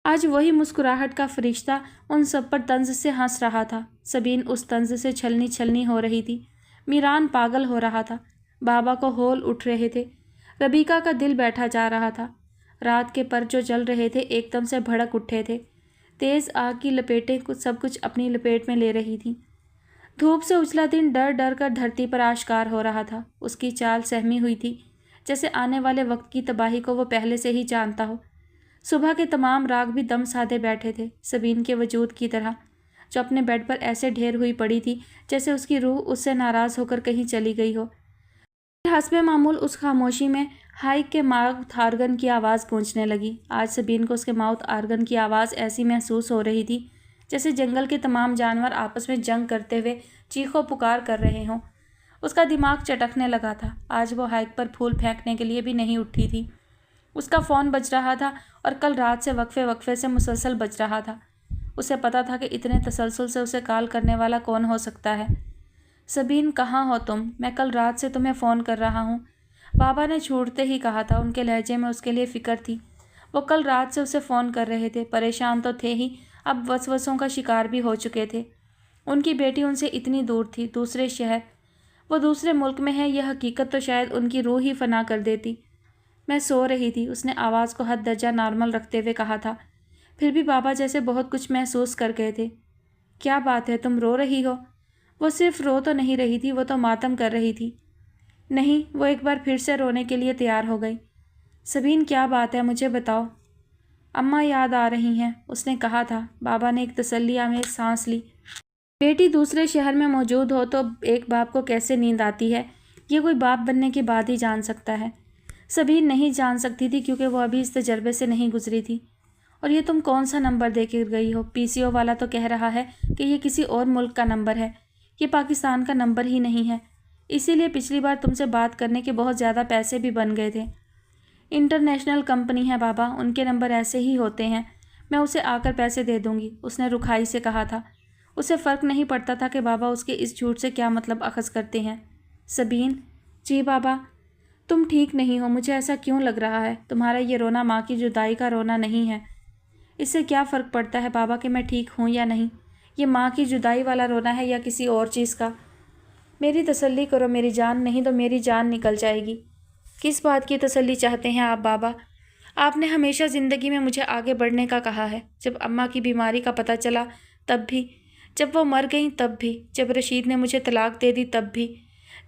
آج وہی مسکراہٹ کا فرشتہ ان سب پر طنز سے ہنس رہا تھا۔ سبین اس طنز سے چھلنی چھلنی ہو رہی تھی۔ میران پاگل ہو رہا تھا۔ بابا کو ہول اٹھ رہے تھے۔ ربیکہ کا دل بیٹھا جا رہا تھا۔ رات کے پر جو جل رہے تھے ایک دم سے بھڑک اٹھے تھے۔ تیز آگ کی لپیٹیں سب کچھ اپنی لپیٹ میں لے رہی تھیں۔ دھوپ سے اجلا دن ڈر ڈر کر دھرتی پر آشکار ہو رہا تھا۔ اس کی چال سہمی ہوئی تھی، جیسے آنے والے وقت کی تباہی کو وہ پہلے سے ہی جانتا ہو۔ صبح کے تمام راگ بھی دم سادے بیٹھے تھے، سبین کے وجود کی طرح، جو اپنے بیڈ پر ایسے ڈھیر ہوئی پڑی تھی جیسے اس کی روح اس سے ناراض ہو کر کہیں چلی گئی ہو۔ حسب معمول اس خاموشی میں ہائیک کے ماؤتھ آرگن کی آواز گونجنے لگی۔ آج سبین کو اس کے ماؤتھ آرگن کی آواز ایسی محسوس ہو رہی تھی جیسے جنگل کے تمام جانور آپس میں جنگ کرتے ہوئے چیخو پکار کر رہے ہوں۔ اس کا دماغ چٹکنے لگا تھا۔ آج وہ ہائیک پر پھول پھینکنے کے لیے بھی نہیں اٹھی تھی۔ اس کا فون بج رہا تھا اور کل رات سے وقفے وقفے سے مسلسل بج رہا تھا۔ اسے پتا تھا کہ اتنے تسلسل سے اسے کال کرنے والا کون ہو سکتا ہے۔ سبین، کہاں ہو تم؟ میں کل رات سے تمہیں فون کر رہا ہوں، بابا نے چھوڑتے ہی کہا تھا۔ ان کے لہجے میں اس کے لیے فکر تھی۔ وہ کل رات سے اسے فون کر رہے تھے، پریشان تو تھے ہی، اب وسوسوں کا شکار بھی ہو چکے تھے۔ ان کی بیٹی ان سے اتنی دور تھی، دوسرے شہر، وہ دوسرے ملک میں ہے۔ یہ حقیقت تو شاید ان کی روح ہی فنا کر دیتی۔ میں سو رہی تھی، اس نے آواز کو حد درجہ نارمل رکھتے ہوئے کہا تھا۔ پھر بھی بابا جیسے بہت کچھ محسوس کر گئے تھے۔ کیا بات ہے، تم رو رہی ہو؟ وہ صرف رو تو نہیں رہی تھی، وہ تو ماتم کر رہی تھی۔ نہیں، وہ ایک بار پھر سے رونے کے لیے تیار ہو گئی۔ سبین، کیا بات ہے، مجھے بتاؤ۔ اماں یاد آ رہی ہیں، اس نے کہا تھا۔ بابا نے ایک تسلی آمیز سانس لی۔ بیٹی دوسرے شہر میں موجود ہو تو ایک باپ کو کیسے نیند آتی ہے، یہ کوئی باپ بننے کے بعد ہی جان سکتا ہے۔ سبین نہیں جان سکتی تھی کیونکہ وہ ابھی اس تجربے سے نہیں گزری تھی۔ اور یہ تم کون سا نمبر دے کر گئی ہو؟ پی سی او والا تو کہہ رہا ہے کہ یہ کسی اور ملک کا نمبر ہے، یہ پاکستان کا نمبر ہی نہیں ہے، اسی لیے پچھلی بار تم سے بات کرنے کے بہت زیادہ پیسے بھی بن گئے تھے۔ انٹرنیشنل کمپنی ہے بابا، ان کے نمبر ایسے ہی ہوتے ہیں، میں اسے آ کر پیسے دے دوں گی، اس نے رکھائی سے کہا تھا۔ اسے فرق نہیں پڑتا تھا کہ بابا اس کے اس جھوٹ سے کیا مطلب اخذ کرتے ہیں۔ سبین، جی بابا، تم ٹھیک نہیں ہو، مجھے ایسا کیوں لگ رہا ہے؟ تمہارا یہ رونا ماں کی جدائی کا رونا نہیں ہے۔ اس سے کیا فرق پڑتا ہے بابا کہ میں ٹھیک ہوں یا نہیں؟ یہ ماں کی جدائی والا رونا ہے یا کسی اور چیز کا؟ میری تسلی کرو میری جان، نہیں تو میری جان نکل جائے گی۔ کس بات کی تسلی چاہتے ہیں آپ بابا؟ آپ نے ہمیشہ زندگی میں مجھے آگے بڑھنے کا کہا ہے، جب اماں کی بیماری کا پتہ چلا تب بھی، جب وہ مر گئیں تب بھی، جب رشید نے مجھے طلاق دے دی تب بھی،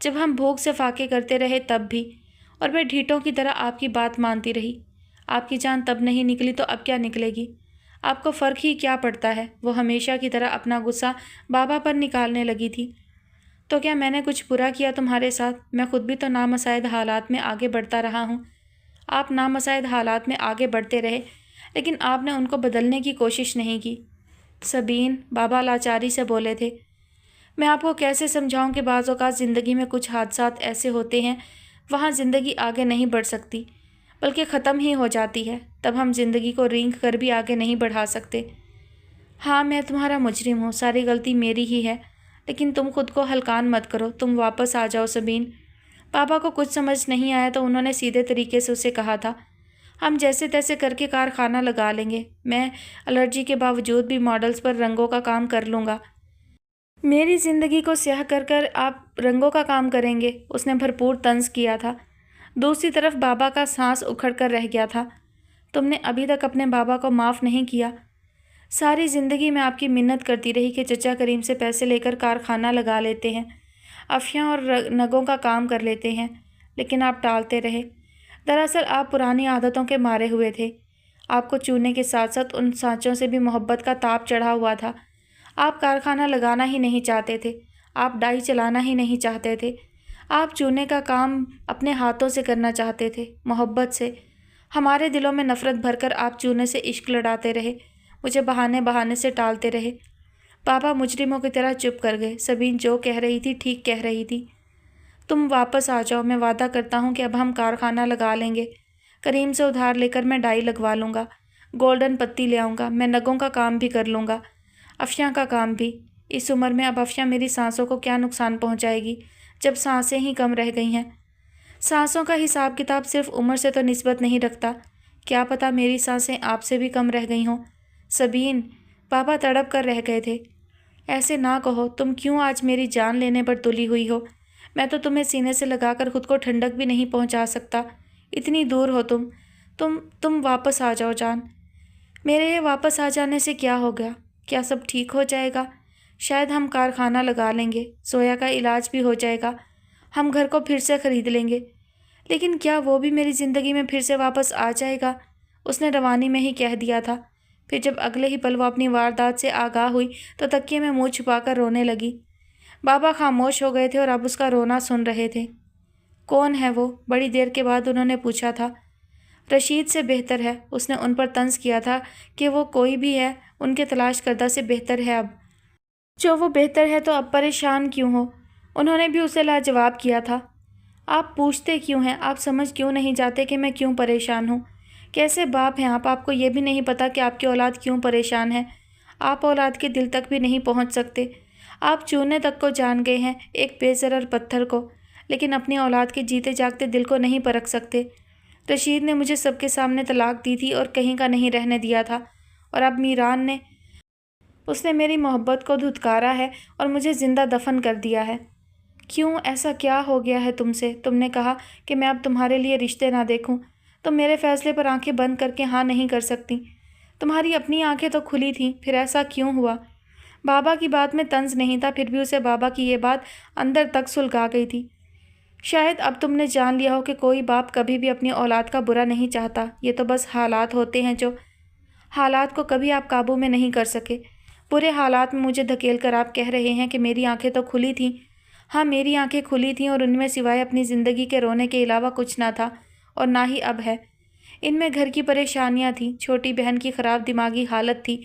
جب ہم بھوک سے فاقے کرتے رہے تب بھی، اور میں ڈھیٹوں کی طرح آپ کی بات مانتی رہی۔ آپ کی جان تب نہیں نکلی تو اب کیا نکلے گی؟ آپ کو فرق ہی کیا پڑتا ہے؟ وہ ہمیشہ کی طرح اپنا غصہ بابا پر نکالنے لگی تھی۔ تو کیا میں نے کچھ برا کیا تمہارے ساتھ؟ میں خود بھی تو نامساعد حالات میں آگے بڑھتا رہا ہوں۔ آپ نامساعد حالات میں آگے بڑھتے رہے، لیکن آپ نے ان کو بدلنے کی کوشش نہیں کی۔ سبین، بابا لاچاری سے بولے تھے، میں آپ کو کیسے سمجھاؤں کہ بعض اوقات زندگی میں کچھ حادثات ایسے ہوتے ہیں وہاں زندگی آگے نہیں بڑھ سکتی بلکہ ختم ہی ہو جاتی ہے، تب ہم زندگی کو رینگ کر بھی آگے نہیں بڑھا سکتے۔ ہاں، میں تمہارا مجرم ہوں، ساری غلطی میری ہی ہے، لیکن تم خود کو ہلکان مت کرو، تم واپس آ جاؤ سبین۔ پاپا کو کچھ سمجھ نہیں آیا تو انہوں نے سیدھے طریقے سے اسے کہا تھا، ہم جیسے تیسے کر کے کارخانہ لگا لیں گے، میں الرجی کے باوجود بھی ماڈلز پر رنگوں کا کام کر لوں گا۔ میری زندگی کو سیاہ کر کر آپ رنگوں کا کام کریں گے؟ اس نے بھرپور طنز کیا تھا۔ دوسری طرف بابا کا سانس اکھڑ کر رہ گیا تھا۔ تم نے ابھی تک اپنے بابا کو معاف نہیں کیا۔ ساری زندگی میں آپ کی منت کرتی رہی کہ چچا کریم سے پیسے لے کر کارخانہ لگا لیتے ہیں، افیوں اور نگوں کا کام کر لیتے ہیں، لیکن آپ ٹالتے رہے۔ دراصل آپ پرانی عادتوں کے مارے ہوئے تھے۔ آپ کو چونے کے ساتھ ساتھ ان سانچوں سے بھی محبت کا تاپ چڑھا ہوا تھا۔ آپ کارخانہ لگانا ہی نہیں چاہتے تھے، آپ ڈائی چلانا ہی نہیں چاہتے تھے، آپ چونے کا کام اپنے ہاتھوں سے کرنا چاہتے تھے، محبت سے۔ ہمارے دلوں میں نفرت بھر کر آپ چونے سے عشق لڑاتے رہے، مجھے بہانے سے ٹالتے رہے۔ پاپا مجرموں کی طرح چپ کر گئے۔ سبین جو کہہ رہی تھی ٹھیک کہہ رہی تھی۔ تم واپس آ جاؤ، میں وعدہ کرتا ہوں کہ اب ہم کارخانہ لگا لیں گے۔ کریم سے ادھار لے کر میں ڈائی لگوا لوں گا، گولڈن پتی لے آؤں گا، میں نگوں کا کام بھی کر لوں گا، افشاں کا کام بھی۔ اس عمر میں اب افشاں میری سانسوں کو کیا نقصان پہنچائے گی جب سانسیں ہی کم رہ گئی ہیں؟ سانسوں کا حساب کتاب صرف عمر سے تو نسبت نہیں رکھتا، کیا پتہ میری سانسیں آپ سے بھی کم رہ گئی ہوں۔ سبین، پاپا تڑپ کر رہ گئے تھے۔ ایسے نہ کہو، تم کیوں آج میری جان لینے پر تلی ہوئی ہو؟ میں تو تمہیں سینے سے لگا کر خود کو ٹھنڈک بھی نہیں پہنچا سکتا، اتنی دور ہو تم واپس آ جاؤ جان۔ میرے یہ واپس آ جانے سے کیا ہو گیا؟ کیا سب ٹھیک ہو جائے گا؟ شاید ہم کارخانہ لگا لیں گے، سویا کا علاج بھی ہو جائے گا، ہم گھر کو پھر سے خرید لیں گے، لیکن کیا وہ بھی میری زندگی میں پھر سے واپس آ جائے گا؟ اس نے روانی میں ہی کہہ دیا تھا۔ پھر جب اگلے ہی پل وہ اپنی واردات سے آگاہ ہوئی تو تکیے میں منہ چھپا کر رونے لگی۔ بابا خاموش ہو گئے تھے اور اب اس کا رونا سن رہے تھے۔ کون ہے وہ؟ بڑی دیر کے بعد انہوں نے پوچھا تھا۔ رشید سے بہتر ہے، اس نے ان پر طنز کیا تھا کہ وہ کوئی بھی ہے، ان کے تلاش کردہ سے بہتر ہے اب۔ جو وہ بہتر ہے تو اب پریشان کیوں ہو؟ انہوں نے بھی اسے لاجواب کیا تھا۔ آپ پوچھتے کیوں ہیں؟ آپ سمجھ کیوں نہیں جاتے کہ میں کیوں پریشان ہوں؟ کیسے باپ ہیں آپ کو یہ بھی نہیں پتہ کہ آپ کی اولاد کیوں پریشان ہے؟ آپ اولاد کے دل تک بھی نہیں پہنچ سکتے۔ آپ چونے تک کو جان گئے ہیں، ایک بے ضرر پتھر کو، لیکن اپنی اولاد کے جیتے جاگتے دل کو نہیں پرکھ سکتے۔ رشید نے مجھے سب کے سامنے طلاق دی تھی اور کہیں کا نہیں رہنے دیا تھا، اور اب میران نے اس نے میری محبت کو دھتکارا ہے اور مجھے زندہ دفن کر دیا ہے۔ کیوں؟ ایسا کیا ہو گیا ہے تم سے؟ تم نے کہا کہ میں اب تمہارے لیے رشتے نہ دیکھوں، تم میرے فیصلے پر آنکھیں بند کر کے ہاں نہیں کر سکتی۔ تمہاری اپنی آنکھیں تو کھلی تھیں، پھر ایسا کیوں ہوا؟ بابا کی بات میں طنز نہیں تھا، پھر بھی اسے بابا کی یہ بات اندر تک سلگا گئی تھی۔ شاید اب تم نے جان لیا ہو کہ کوئی باپ کبھی بھی اپنی اولاد کا برا نہیں چاہتا، یہ تو بس حالات ہوتے ہیں، جو حالات کو کبھی آپ قابو میں نہیں کر سکے۔ برے حالات میں مجھے دھکیل کر آپ کہہ رہے ہیں کہ میری آنکھیں تو کھلی تھیں۔ ہاں، میری آنکھیں کھلی تھیں اور ان میں سوائے اپنی زندگی کے رونے کے علاوہ کچھ نہ تھا، اور نہ ہی اب ہے۔ ان میں گھر کی پریشانیاں تھیں، چھوٹی بہن کی خراب دماغی حالت تھی،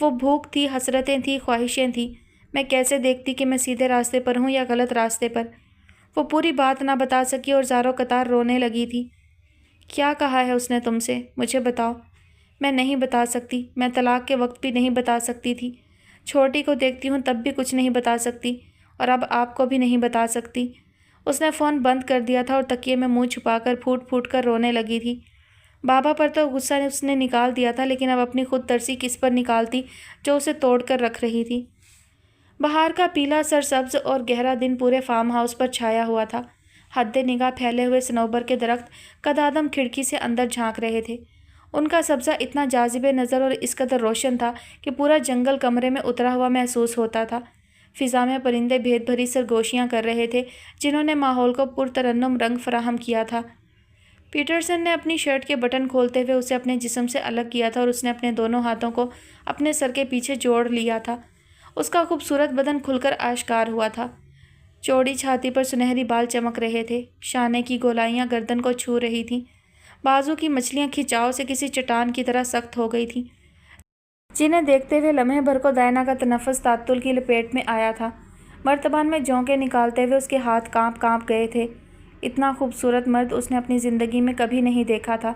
وہ بھوک تھی، حسرتیں تھیں، خواہشیں تھیں۔ میں کیسے دیکھتی کہ میں سیدھے راستے پر ہوں یا غلط راستے پر؟ وہ پوری بات نہ بتا سکی اور زاروں قطار رونے لگی تھی۔ کیا کہا ہے اس نے تم سے؟ مجھے بتاؤ۔ میں نہیں بتا سکتی، میں طلاق کے وقت بھی نہیں بتا سکتی تھی، چھوٹی کو دیکھتی ہوں تب بھی کچھ نہیں بتا سکتی، اور اب آپ کو بھی نہیں بتا سکتی۔ اس نے فون بند کر دیا تھا اور تکیے میں منہ چھپا کر پھوٹ پھوٹ کر رونے لگی تھی۔ بابا پر تو غصہ اس نے نکال دیا تھا، لیکن اب اپنی خود ترسی کس پر نکالتی جو اسے توڑ کر رکھ رہی تھی۔ بہار کا پیلا سرسبز اور گہرا دن پورے فارم ہاؤس پر چھایا ہوا تھا۔ حد نگاہ پھیلے ہوئے صنوبر کے درخت قد آدم کھڑکی سے اندر جھانک رہے تھے۔ ان کا سبزہ اتنا جاذب نظر اور اس قدر روشن تھا کہ پورا جنگل کمرے میں اترا ہوا محسوس ہوتا تھا۔ فضا میں پرندے بھید بھری سرگوشیاں کر رہے تھے جنہوں نے ماحول کو پرترنم رنگ فراہم کیا تھا۔ پیٹرسن نے اپنی شرٹ کے بٹن کھولتے ہوئے اسے اپنے جسم سے الگ کیا تھا اور اس نے اپنے دونوں ہاتھوں کو اپنے سر کے پیچھے جوڑ لیا تھا۔ اس کا خوبصورت بدن کھل کر آشکار ہوا تھا۔ چوڑی چھاتی پر سنہری بال چمک رہے تھے، شانے کی گولائیاں گردن کو چھو رہی تھیں، بازو کی مچھلیاں کھچاؤ سے کسی چٹان کی طرح سخت ہو گئی تھیں، جنہیں دیکھتے ہوئے لمحے بھر کو دائنا کا تنفس تعطل کی لپیٹ میں آیا تھا۔ مرتبان میں جھونکے نکالتے ہوئے اس کے ہاتھ کانپ گئے تھے۔ اتنا خوبصورت مرد اس نے اپنی زندگی میں کبھی نہیں دیکھا تھا۔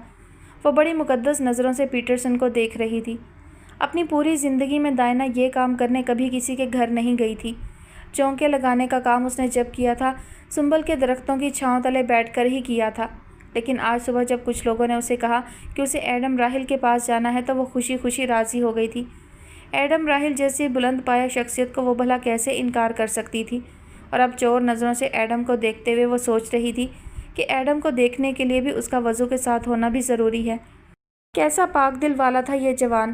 وہ بڑی مقدس نظروں سے پیٹرسن کو دیکھ رہی تھی۔ اپنی پوری زندگی میں دائنا یہ کام کرنے کبھی کسی کے گھر نہیں گئی تھی۔ جھونکے لگانے کا کام اس نے جب کیا تھا سنبل کے درختوں کی چھاؤں تلے بیٹھ کر ہی کیا تھا، لیکن آج صبح جب کچھ لوگوں نے اسے کہا کہ اسے ایڈم راہل کے پاس جانا ہے تو وہ خوشی خوشی راضی ہو گئی تھی۔ ایڈم راہل جیسی بلند پایہ شخصیت کو وہ بھلا کیسے انکار کر سکتی تھی؟ اور اب چور نظروں سے ایڈم کو دیکھتے ہوئے وہ سوچ رہی تھی کہ ایڈم کو دیکھنے کے لیے بھی اس کا وضو کے ساتھ ہونا بھی ضروری ہے۔ کیسا پاک دل والا تھا یہ جوان،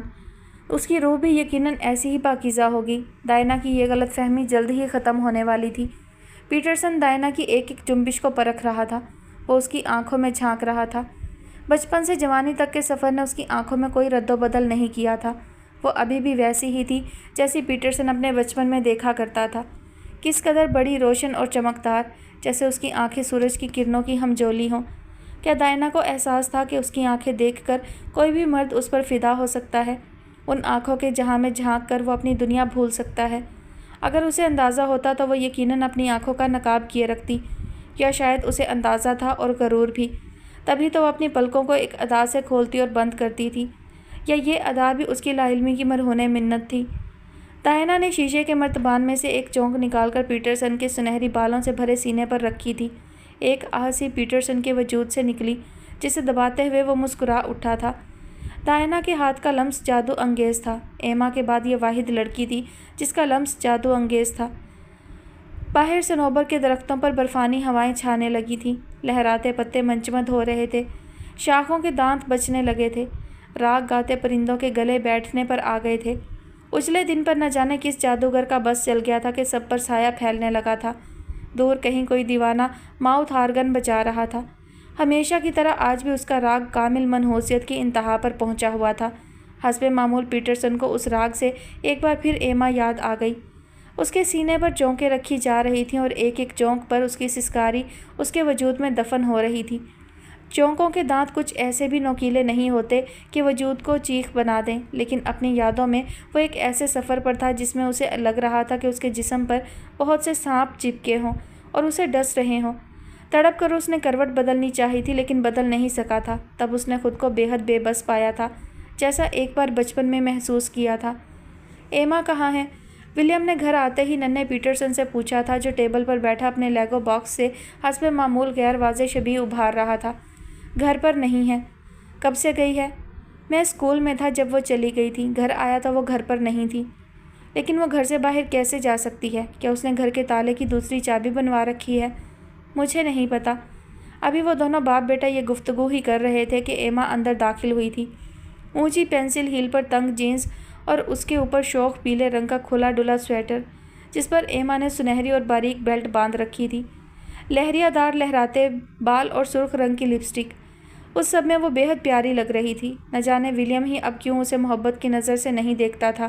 اس کی روح بھی یقیناً ایسی ہی پاکیزہ ہوگی۔ دائنا کی یہ غلط فہمی جلد ہی ختم ہونے والی تھی۔ پیٹرسن دائنا کی ایک ایک جنبش کو پرکھ رہا تھا، وہ اس کی آنکھوں میں جھانک رہا تھا۔ بچپن سے جوانی تک کے سفر نے اس کی آنکھوں میں کوئی رد و بدل نہیں کیا تھا، وہ ابھی بھی ویسی ہی تھی جیسی پیٹرسن اپنے بچپن میں دیکھا کرتا تھا، کس قدر بڑی، روشن اور چمکدار، جیسے اس کی آنکھیں سورج کی کرنوں کی ہمجولی ہوں۔ کیا دائنا کو احساس تھا کہ اس کی آنکھیں دیکھ کر کوئی بھی مرد اس پر فدا ہو سکتا ہے؟ ان آنکھوں کے جہاں میں جھانک کر وہ اپنی دنیا بھول سکتا ہے۔ اگر اسے اندازہ ہوتا تو وہ یقیناً اپنی آنکھوں کا نقاب کیے رکھتی، یا شاید اسے اندازہ تھا اور غرور بھی، تبھی تو وہ اپنی پلکوں کو ایک ادا سے کھولتی اور بند کرتی تھی، یا یہ ادا بھی اس کی لاعلمی کی مرہون منت تھی۔ دائنا نے شیشے کے مرتبان میں سے ایک چونک نکال کر پیٹرسن کے سنہری بالوں سے بھرے سینے پر رکھی تھی۔ ایک آہ سی پیٹرسن کے وجود سے نکلی جسے دباتے ہوئے وہ مسکرا اٹھا تھا۔ دائنا کے ہاتھ کا لمس جادو انگیز تھا۔ ایما کے بعد یہ واحد لڑکی تھی جس کا لمس جادو انگیز تھا۔ باہر صنوبر کے درختوں پر برفانی ہوائیں چھانے لگی تھیں، لہراتے پتے منجمد ہو رہے تھے، شاخوں کے دانت بچنے لگے تھے، راگ گاتے پرندوں کے گلے بیٹھنے پر آ گئے تھے۔ اجلے دن پر نہ جانے کس جادوگر کا بس چل گیا تھا کہ سب پر سایہ پھیلنے لگا تھا۔ دور کہیں کوئی دیوانہ ماؤتھ آرگن بجا رہا تھا۔ ہمیشہ کی طرح آج بھی اس کا راگ کامل منحوسیت کی انتہا پر پہنچا ہوا تھا۔ حسب معمول پیٹرسن کو اس راگ سے ایک بار پھر ایما یاد آ گئی۔ اس کے سینے پر چونکیں رکھی جا رہی تھیں اور ایک ایک چونک پر اس کی سسکاری اس کے وجود میں دفن ہو رہی تھی۔ چونکوں کے دانت کچھ ایسے بھی نوکیلے نہیں ہوتے کہ وجود کو چیخ بنا دیں، لیکن اپنی یادوں میں وہ ایک ایسے سفر پر تھا جس میں اسے لگ رہا تھا کہ اس کے جسم پر بہت سے سانپ چپکے ہوں اور اسے ڈس رہے ہوں۔ تڑپ کر اس نے کروٹ بدلنی چاہی تھی لیکن بدل نہیں سکا تھا۔ تب اس نے خود کو بے حد بے بس پایا تھا، جیسا ایک بار بچپن میں محسوس کیا تھا۔ ایما کہاں ہے؟ ولیم نے گھر آتے ہی ننھے پیٹرسن سے پوچھا تھا، جو ٹیبل پر بیٹھا اپنے لیگو باکس سے حسب معمول غیر واضح شبیہ ابھار رہا تھا۔ گھر پر نہیں ہے۔ کب سے گئی ہے؟ میں اسکول میں تھا جب وہ چلی گئی تھی، گھر آیا تو وہ گھر پر نہیں تھی۔ لیکن وہ گھر سے باہر کیسے جا سکتی ہے؟ کیا اس نے گھر کے تالے کی دوسری چابی بنوا رکھی ہے؟ مجھے نہیں پتا۔ ابھی وہ دونوں باپ بیٹا یہ گفتگو ہی کر رہے تھے کہ ایما اندر داخل ہوئی تھی۔ اونچی پینسل ہیل پر تنگ جینز اور اس کے اوپر شوخ پیلے رنگ کا کھلا ڈلا سویٹر، جس پر ایما نے سنہری اور باریک بیلٹ باندھ رکھی تھی، لہریہ دار لہراتے بال اور سرخ رنگ کی لپسٹک، اس سب میں وہ بے حد پیاری لگ رہی تھی۔ نہ جانے ولیم ہی اب کیوں اسے محبت کی نظر سے نہیں دیکھتا تھا۔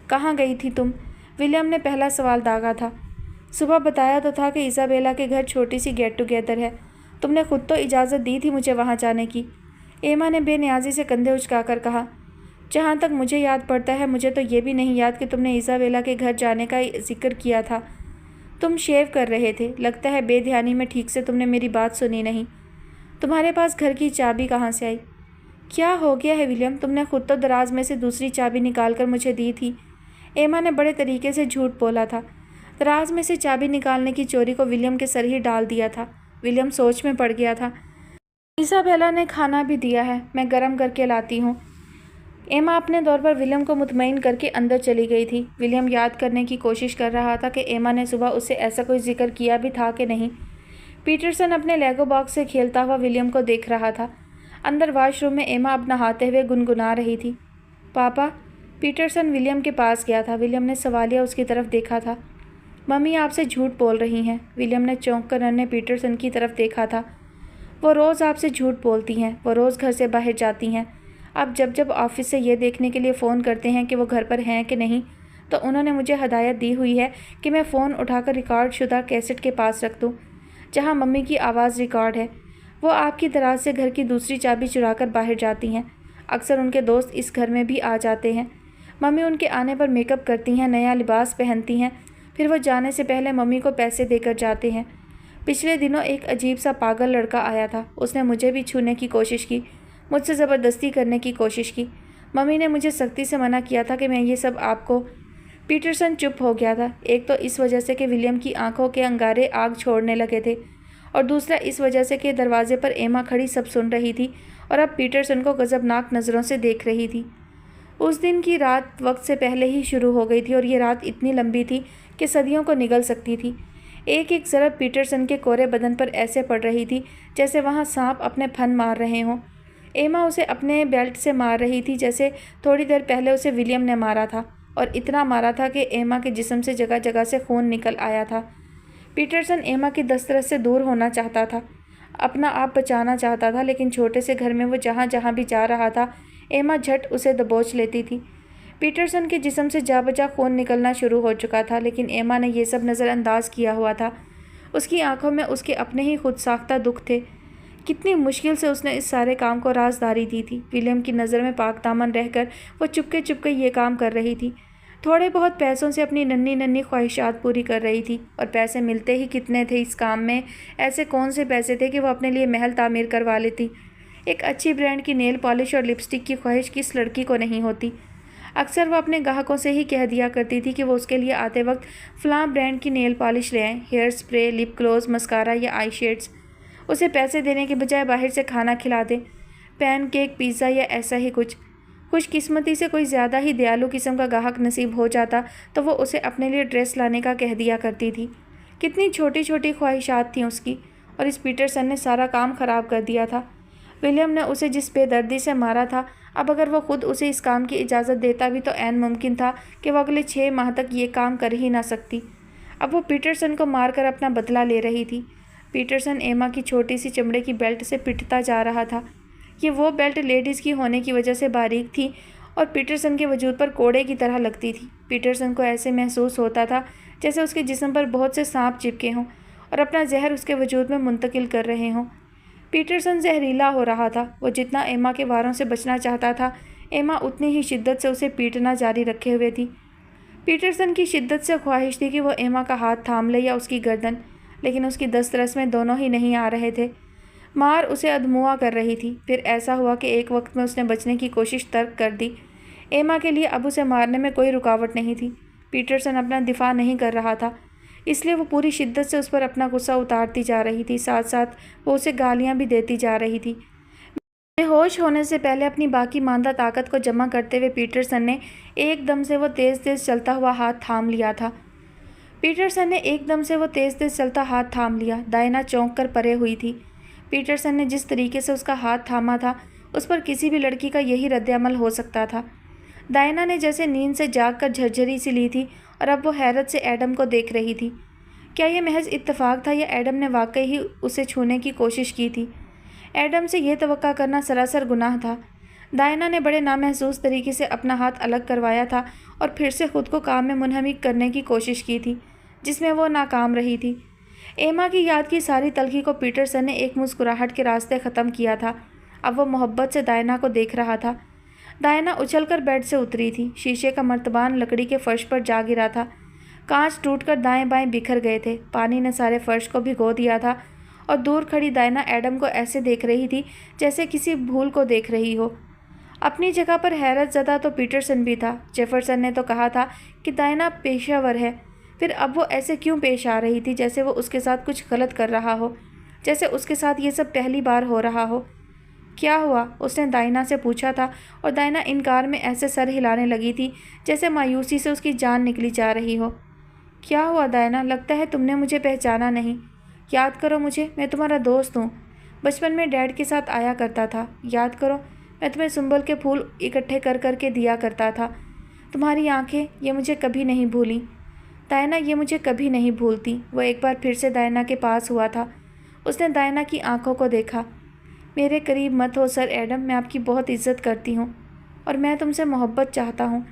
کہاں گئی تھی تم؟ ولیم نے پہلا سوال داغا تھا۔ صبح بتایا تو تھا کہ ایزابیلا کے گھر چھوٹی سی گیٹ ٹوگیدر ہے، تم نے خود تو اجازت دی تھی مجھے وہاں جانے کی۔ ایما نے بے نیازی سے کندھے اچکا کر کہا، جہاں تک مجھے یاد پڑتا ہے مجھے تو یہ بھی نہیں یاد کہ تم نے ایزابیلا کے گھر جانے کا ذکر کیا تھا۔ تم شیو کر رہے تھے، لگتا ہے بے دھیانی میں ٹھیک سے تم نے میری بات سنی نہیں۔ تمہارے پاس گھر کی چابی کہاں سے آئی؟ کیا ہو گیا ہے ولیم؟ تم نے خود تو دراز میں سے دوسری چابی نکال کر مجھے دی تھی۔ ایما نے بڑے طریقے سے جھوٹ بولا تھا۔ دراز میں سے چابی نکالنے کی چوری کو ولیم کے سر ہی ڈال دیا تھا۔ ولیم سوچ میں پڑ گیا تھا۔ ایزابیلا نے کھانا بھی دیا ہے، میں گرم کر کے لاتی ہوں۔ ایما اپنے دور پر ولیم کو مطمئن کر کے اندر چلی گئی تھی۔ ولیم یاد کرنے کی کوشش کر رہا تھا کہ ایما نے صبح اس سے ایسا کوئی ذکر کیا بھی تھا کہ نہیں۔ پیٹرسن اپنے لیگو باکس سے کھیلتا ہوا ولیم کو دیکھ رہا تھا۔ اندر واش روم میں ایما اب نہاتے ہوئے گنگنا رہی تھی۔ پاپا، پیٹرسن ولیم کے پاس گیا تھا۔ ولیم نے سوالیہ اس کی طرف دیکھا تھا۔ ممی آپ سے جھوٹ بول رہی ہیں۔ ولیم نے چونک کر ننھے پیٹرسن کی طرف دیکھا تھا۔ وہ روز آپ سے جھوٹ بولتی ہیں، وہ روز گھر سے باہر جاتی ہیں۔ آپ جب آفس سے یہ دیکھنے کے لیے فون کرتے ہیں کہ وہ گھر پر ہیں کہ نہیں، تو انہوں نے مجھے ہدایت دی ہوئی ہے کہ میں فون اٹھا کر ریکارڈ شدہ کیسٹ کے پاس رکھ دوں جہاں ممی کی آواز ریکارڈ ہے۔ وہ آپ کی دراز سے گھر کی دوسری چابی چرا کر باہر جاتی ہیں۔ اکثر ان کے دوست اس گھر میں بھی آ جاتے ہیں۔ ممی ان کے آنے پر میک اپ کرتی ہیں، نیا لباس پہنتی ہیں، پھر وہ جانے سے پہلے ممی کو پیسے دے کر جاتے ہیں۔ پچھلے دنوں ایک عجیب سا پاگل لڑکا آیا تھا۔ اس نے مجھے بھی چھونے کی کوشش کی، مجھ سے زبردستی کرنے کی کوشش کی۔ ممی نے مجھے سختی سے منع کیا تھا کہ میں یہ سب آپ کو۔ پیٹرسن چپ ہو گیا تھا، ایک تو اس وجہ سے کہ ولیم کی آنکھوں کے انگارے آگ چھوڑنے لگے تھے، اور دوسرا اس وجہ سے کہ دروازے پر ایما کھڑی سب سن رہی تھی اور اب پیٹرسن کو غضبناک نظروں سے دیکھ رہی تھی۔ اس دن کی رات وقت سے پہلے ہی شروع ہو گئی تھی اور یہ رات اتنی لمبی تھی کہ صدیوں کو نگل سکتی تھی۔ ایک ایک ضرب پیٹرسن کے کورے بدن پر ایسے پڑ رہی تھی جیسے وہاں سانپ اپنے پھن مار رہے ہوں۔ ایما اسے اپنے بیلٹ سے مار رہی تھی جیسے تھوڑی دیر پہلے اسے ولیم نے مارا تھا، اور اتنا مارا تھا کہ ایما کے جسم سے جگہ جگہ سے خون نکل آیا تھا۔ پیٹرسن ایما کی دسترس سے دور ہونا چاہتا تھا، اپنا آپ بچانا چاہتا تھا، لیکن چھوٹے سے گھر میں وہ جہاں جہاں بھی جا رہا تھا ایما جھٹ اسے دبوچ لیتی تھی۔ پیٹرسن کے جسم سے جا بجا خون نکلنا شروع ہو چکا تھا، لیکن ایما نے یہ سب نظر انداز کیا ہوا تھا۔ اس کی آنکھوں میں اس کے اپنے ہی خود ساختہ دکھ تھے۔ کتنی مشکل سے اس نے اس سارے کام کو رازداری دی تھی۔ ولیم کی نظر میں پاک دامن رہ کر وہ چپکے چپکے یہ کام کر رہی تھی، تھوڑے بہت پیسوں سے اپنی ننھی ننھی خواہشات پوری کر رہی تھی، اور پیسے ملتے ہی کتنے تھے اس کام میں۔ ایسے کون سے پیسے تھے کہ وہ اپنے لیے محل تعمیر کروا لیتی۔ ایک اچھی برانڈ کی نیل پالش اور لپسٹک کی خواہش کس لڑکی کو نہیں ہوتی؟ اکثر وہ اپنے گاہکوں سے ہی کہہ دیا کرتی تھی کہ وہ اس کے لیے آتے وقت فلاں برانڈ کی نیل پالش لے آئیں، hair spray, lip gloss, mascara یا آئی شیڈز۔ اسے پیسے دینے کے بجائے باہر سے کھانا کھلا دیں، پین کیک، پیزا یا ایسا ہی کچھ۔ خوش قسمتی سے کوئی زیادہ ہی دیالو قسم کا گاہک نصیب ہو جاتا تو وہ اسے اپنے لیے ڈریس لانے کا کہہ دیا کرتی تھی۔ کتنی چھوٹی چھوٹی خواہشات تھیں اس کی، اور اس پیٹرسن نے سارا کام خراب کر دیا تھا۔ ولیم نے اسے جس بے دردی سے مارا تھا، اب اگر وہ خود اسے اس کام کی اجازت دیتا بھی تو عین ممکن تھا کہ وہ اگلے 6 ماہ تک یہ کام کر ہی نہ سکتی۔ اب وہ پیٹرسن کو مار کر اپنا بدلہ لے رہی تھی۔ پیٹرسن ایما کی چھوٹی سی چمڑے کی بیلٹ سے پٹتا جا رہا تھا۔ یہ وہ بیلٹ لیڈیز کی ہونے کی وجہ سے باریک تھی اور پیٹرسن کے وجود پر کوڑے کی طرح لگتی تھی۔ پیٹرسن کو ایسے محسوس ہوتا تھا جیسے اس کے جسم پر بہت سے سانپ چپکے ہوں اور اپنا زہر اس کے وجود میں منتقل کر رہے ہوں۔ پیٹرسن زہریلا ہو رہا تھا۔ وہ جتنا ایما کے واروں سے بچنا چاہتا تھا، ایما اتنی ہی شدت سے اسے پیٹنا جاری رکھے ہوئے تھی۔ پیٹرسن کی شدت سے خواہش تھی کہ وہ ایما کا ہاتھ تھام لے یا اس کی گردن، لیکن اس کی دسترس میں دونوں ہی نہیں آ رہے تھے۔ مار اسے ادموا کر رہی تھی۔ پھر ایسا ہوا کہ ایک وقت میں اس نے بچنے کی کوشش ترک کر دی۔ ایما کے لیے اب اسے مارنے میں کوئی رکاوٹ نہیں تھی۔ پیٹرسن اپنا دفاع نہیں کر رہا تھا، اس لیے وہ پوری شدت سے اس پر اپنا غصہ اتارتی جا رہی تھی، ساتھ ساتھ وہ اسے گالیاں بھی دیتی جا رہی تھی۔ بے ہوش ہونے سے پہلے اپنی باقی ماندہ طاقت کو جمع کرتے ہوئے پیٹرسن نے ایک دم سے وہ تیز تیز چلتا ہوا ہاتھ تھام لیا تھا۔ ڈائنا چونک کر پرے ہوئی تھی۔ پیٹرسن نے جس طریقے سے اس کا ہاتھ تھاما تھا، اس پر کسی بھی لڑکی کا یہی رد عمل ہو سکتا تھا۔ ڈائنا نے جیسے نیند سے جاگ کر جھرجھری سی لی تھی اور اب وہ حیرت سے ایڈم کو دیکھ رہی تھی۔ کیا یہ محض اتفاق تھا یا ایڈم نے واقعی ہی اسے چھونے کی کوشش کی تھی؟ ایڈم سے یہ توقع کرنا سراسر گناہ تھا۔ ڈائنا نے بڑے نامحسوس طریقے سے اپنا ہاتھ الگ کروایا تھا اور پھر سے خود کو کام میں منہمک کرنے کی کوشش کی تھی، جس میں وہ ناکام رہی تھی۔ ایما کی یاد کی ساری تلخی کو پیٹرسن نے ایک مسکراہٹ کے راستے ختم کیا تھا۔ اب وہ محبت سے ڈائنا کو دیکھ رہا تھا۔ ڈائنا اچھل کر بیڈ سے اتری تھی۔ شیشے کا مرتبان لکڑی کے فرش پر جا گرا تھا۔ کانچ ٹوٹ کر دائیں بائیں بکھر گئے تھے۔ پانی نے سارے فرش کو بھگو دیا تھا اور دور کھڑی ڈائنا ایڈم کو ایسے دیکھ رہی تھی جیسے کسی بھول کو دیکھ رہی ہو۔ اپنی جگہ پر حیرت زدہ تو پیٹرسن بھی تھا۔ جیفرسن نے تو کہا تھا کہ ڈائنا پیشہ ور ہے، پھر اب وہ ایسے کیوں پیش آ رہی تھی جیسے وہ اس کے ساتھ کچھ غلط کر رہا ہو، جیسے اس کے ساتھ یہ سب پہلی بار ہو رہا ہو۔ کیا ہوا؟ اس نے ڈائنا سے پوچھا تھا، اور ڈائنا انکار میں ایسے سر ہلانے لگی تھی جیسے مایوسی سے اس کی جان نکلی جا رہی ہو۔ کیا ہوا ڈائنا؟ لگتا ہے تم نے مجھے پہچانا نہیں۔ یاد کرو مجھے، میں تمہارا دوست ہوں۔ बचपन में डैड के साथ आया करता था, याद करो, मैं तुम्हें सुंबल के फूल इकट्ठे कर कर के दिया करता था। तुम्हारी आंखें, ये मुझे कभी नहीं भूली। डायना ये मुझे कभी नहीं भूलती। वो एक बार फिर से डायना के पास हुआ था। उसने डायना की आंखों को देखा। मेरे करीब मत हो सर एडम, मैं आपकी बहुत इज्जत करती हूँ और मैं तुमसे मोहब्बत चाहता हूँ।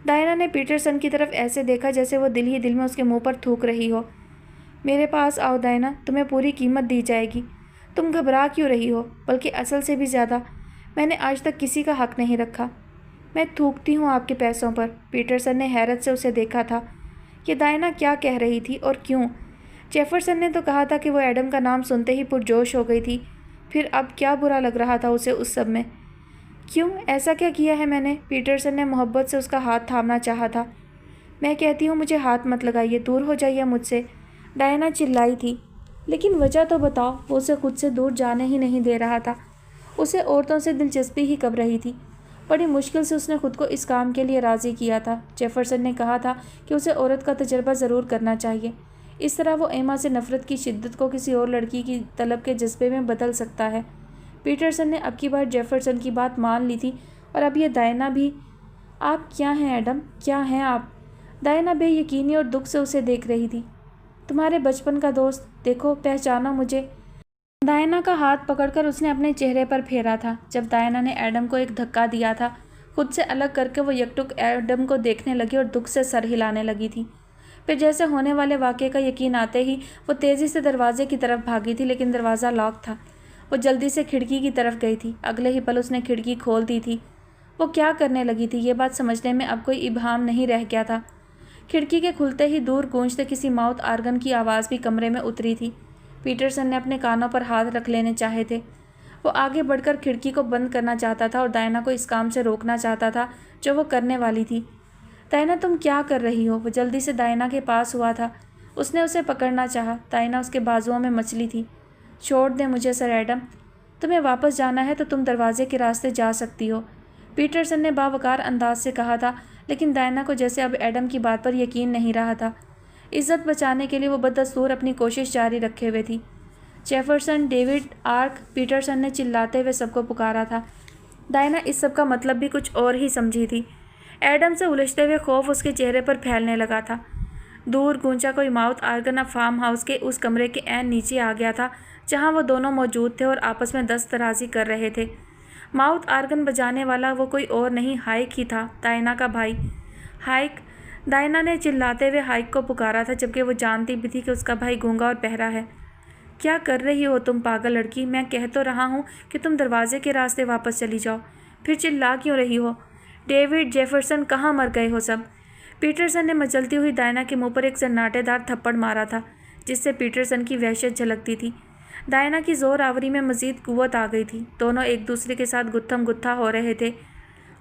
डायना ने पीटरसन की तरफ ऐसे देखा जैसे वो दिल ही दिल में उसके मुंह पर थूक रही हो। मेरे पास आओ डायना, तुम्हें पूरी कीमत दी जाएगी। तुम घबरा क्यों रही हो? बल्कि असल से भी ज़्यादा, मैंने आज तक किसी का हक नहीं रखा। मैं थूकती हूँ आपके पैसों पर। पीटरसन ने हैरत से उसे देखा था। ये डायना क्या कह रही थी और क्यों? जेफरसन ने तो कहा था कि वो एडम का नाम सुनते ही पुरजोश हो गई थी, फिर अब क्या बुरा लग रहा था उसे उस सब में? क्यों, ऐसा क्या किया है मैंने? पीटरसन ने मोहब्बत से उसका हाथ थामना चाहा था। मैं कहती हूँ मुझे हाथ मत लगाइए, दूर हो जाइए मुझसे, डायना चिल्लाई थी। लेकिन वजह तो बताओ। वो उसे खुद से दूर जाने ही नहीं दे रहा था। उसे औरतों से दिलचस्पी ही कब रही थी। बड़ी मुश्किल से उसने खुद को इस काम के लिए राज़ी किया था। जेफरसन ने कहा था कि उसे औरत का तजर्बा ज़रूर करना चाहिए। इस तरह वो एमा से नफ़रत की शिद्दत को किसी और लड़की की तलब के जज्बे में बदल सकता है। पीटरसन ने अब की बार जेफरसन की बात मान ली थी और अब ये डायना भी। आप क्या हैं एडम, क्या हैं आप? डायना बेयकीनी और दुख से उसे देख रही थी। तुम्हारे बचपन का दोस्त, देखो पहचानो मुझे। डायना का हाथ पकड़कर उसने अपने चेहरे पर फेरा था। जब डायना ने एडम को एक धक्का दिया था, खुद से अलग करके वो यकटुक एडम को देखने लगी और दुख से सर हिलाने लगी थी। फिर जैसे होने वाले वाक़े का यकीन आते ही वो तेज़ी से दरवाजे की तरफ भागी थी, लेकिन दरवाज़ा लॉक था। वो जल्दी से खिड़की की तरफ गई थी। अगले ही पल उसने खिड़की खोल दी थी। वो क्या करने लगी थी, ये बात समझने में अब कोई इब्हाम नहीं रह गया था। खिड़की के खुलते ही दूर गूंजते किसी माउथ आर्गन की आवाज़ भी कमरे में उतरी थी। पीटरसन ने अपने कानों पर हाथ रख लेने चाहे थे। वो आगे बढ़कर खिड़की को बंद करना चाहता था और डायना को इस काम से रोकना चाहता था जो वो करने वाली थी। डायना, तुम क्या कर रही हो? वो जल्दी से डायना के पास हुआ था। उसने उसे पकड़ना चाहा। डायना उसके बाजुओं में मचली थी। छोड़ दे मुझे सर एडम, तुम्हें वापस जाना है तो तुम दरवाजे के रास्ते जा सकती हो, पीटरसन ने बावकार अंदाज से कहा था। लेकिन डायना को जैसे अब एडम की बात पर यकीन नहीं रहा था। इज्जत बचाने के लिए वो बदस्तूर अपनी कोशिश जारी रखे हुए थी। जेफरसन, डेविड, आर्क, पीटरसन ने चिल्लाते हुए सबको पुकारा था। डायना इस सब का मतलब भी कुछ और ही समझी थी। एडम से उलझते हुए खौफ उसके चेहरे पर फैलने लगा था। दूर गूंजा कोई माउथ आर्गन अब फार्म हाउस के उस कमरे के ऐन नीचे आ गया था जहां वो दोनों मौजूद थे और आपस में दस्तराजी कर रहे थे। माउथ आर्गन बजाने वाला वो कोई और नहीं, हाइक ही था, डायना का भाई। हाइक, डायना ने चिल्लाते हुए हाइक को पुकारा था, जबकि वो जानती भी थी कि उसका भाई गूंगा और बहरा है। क्या कर रही हो तुम पागल लड़की? मैं कह तो रहा हूँ कि तुम दरवाजे के रास्ते वापस चली जाओ, फिर चिल्ला क्यों रही हो? डेविड, जेफरसन, कहाँ मर गए हो सब? पीटरसन ने मचलती हुई डायना के मुंह पर एक सन्नाटेदार थप्पड़ मारा था, जिससे पीटरसन की वहशत झलकती थी। डायना की जोर आवरी में मजीद कुव्वत आ गई थी। दोनों एक दूसरे के साथ गुत्थम गुत्था हो रहे थे।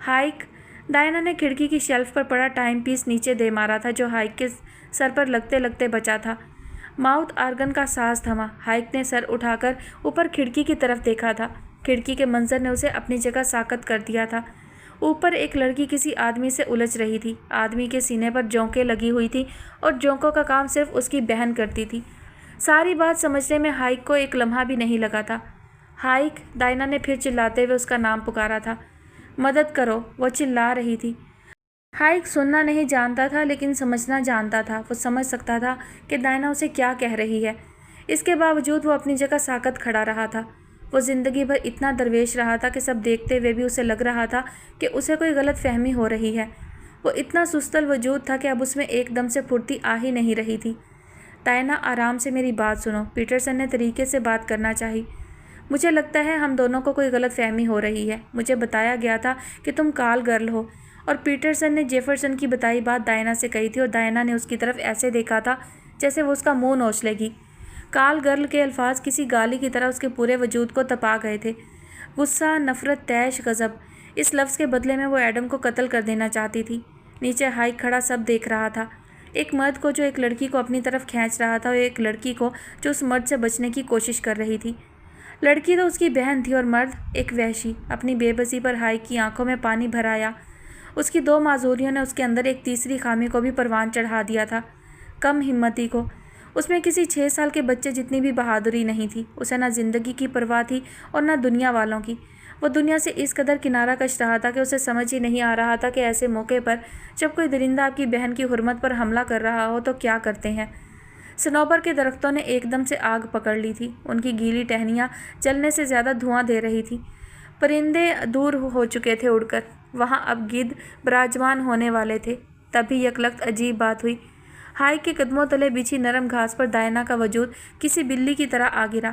हाइक, डायना ने खिड़की की शेल्फ पर पड़ा टाइम पीस नीचे दे मारा था जो हाइक के सर पर लगते लगते बचा था। माउथ आर्गन का सांस थमा। हाइक ने सर उठाकर ऊपर खिड़की की तरफ देखा था। खिड़की के मंजर ने उसे अपनी जगह साकत कर दिया था। ऊपर एक लड़की किसी आदमी से उलझ रही थी। आदमी के सीने पर जोंकें लगी हुई थी और जोंकों का काम सिर्फ उसकी बहन करती थी। सारी बात समझने में हाइक को एक लम्हा भी नहीं लगा था। हाइक, डायना ने फिर चिल्लाते हुए उसका नाम पुकारा था। मदद करो, वो चिल्ला रही थी। हाइक सुनना नहीं जानता था, लेकिन समझना जानता था। वो समझ सकता था कि डायना उसे क्या कह रही है। इसके बावजूद वो अपनी जगह साकत खड़ा रहा था। वो ज़िंदगी भर इतना दरवेश रहा था कि सब देखते हुए भी उसे लग रहा था कि उसे कोई गलत फहमी हो रही है। वो इतना सुस्तल वजूद था कि अब उसमें एकदम से फुर्ती आ ही नहीं रही थी। डायना, आराम से मेरी बात सुनो, पीटरसन ने तरीके से बात करना चाही। मुझे लगता है हम दोनों को कोई गलत फहमी हो रही है। मुझे बताया गया था कि तुम काल गर्ल हो। और पीटरसन ने जेफरसन की बताई बात डायना से कही थी और डायना ने उसकी तरफ ऐसे देखा था जैसे वो उसका मुंह नोच लेगी। काल गर्ल के अल्फाज किसी गाली की तरह उसके पूरे वजूद को तपा गए थे। गुस्सा, नफ़रत, तैश, गज़ब। इस लफ्ज़ के बदले में वो एडम को कत्ल कर देना चाहती थी। नीचे हाइक खड़ा सब देख रहा था। एक मर्द को जो एक लड़की को अपनी तरफ खींच रहा था और एक लड़की को जो उस मर्द से बचने की कोशिश कर रही थी। लड़की तो उसकी बहन थी और मर्द एक वहशी। अपनी बेबसी पर हाइक की आंखों में पानी भर आया। उसकी दो माजूरियों ने उसके अंदर एक तीसरी खामी को भी परवान चढ़ा दिया था, कम हिम्मती को। اس میں کسی 6 سال کے بچے جتنی بھی بہادری نہیں تھی۔ اسے نہ زندگی کی پرواہ تھی اور نہ دنیا والوں کی۔ وہ دنیا سے اس قدر کنارہ کش رہا تھا کہ اسے سمجھ ہی نہیں آ رہا تھا کہ ایسے موقع پر جب کوئی درندہ آپ کی بہن کی حرمت پر حملہ کر رہا ہو تو کیا کرتے ہیں۔ صنوبر کے درختوں نے ایک دم سے آگ پکڑ لی تھی۔ ان کی گیلی ٹہنیاں جلنے سے زیادہ دھواں دے رہی تھی۔ پرندے دور ہو چکے تھے اڑ کر، وہاں اب گدھ براجمان ہونے والے تھے۔ تبھی یکلخت عجیب بات ہوئی۔ ہائیک کے قدموں تلے بچھی نرم گھاس پر ڈائنا کا وجود کسی بلی کی طرح آ گرا۔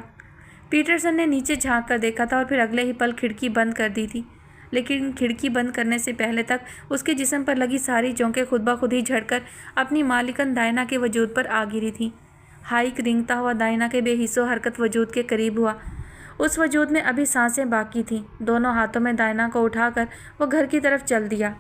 پیٹرسن نے نیچے جھانک کر دیکھا تھا اور پھر اگلے ہی پل کھڑکی بند کر دی تھی، لیکن کھڑکی بند کرنے سے پہلے تک اس کے جسم پر لگی ساری چونکیں خود بخود ہی جھڑ کر اپنی مالکن ڈائنا کے وجود پر آ گری تھیں۔ ہائیک رینگتا ہوا ڈائنا کے بے حس و حرکت وجود کے قریب ہوا۔ اس وجود میں ابھی سانسیں باقی تھیں۔ دونوں ہاتھوں میں ڈائنا کو اٹھا کر وہ گھر کی طرف چل دیا۔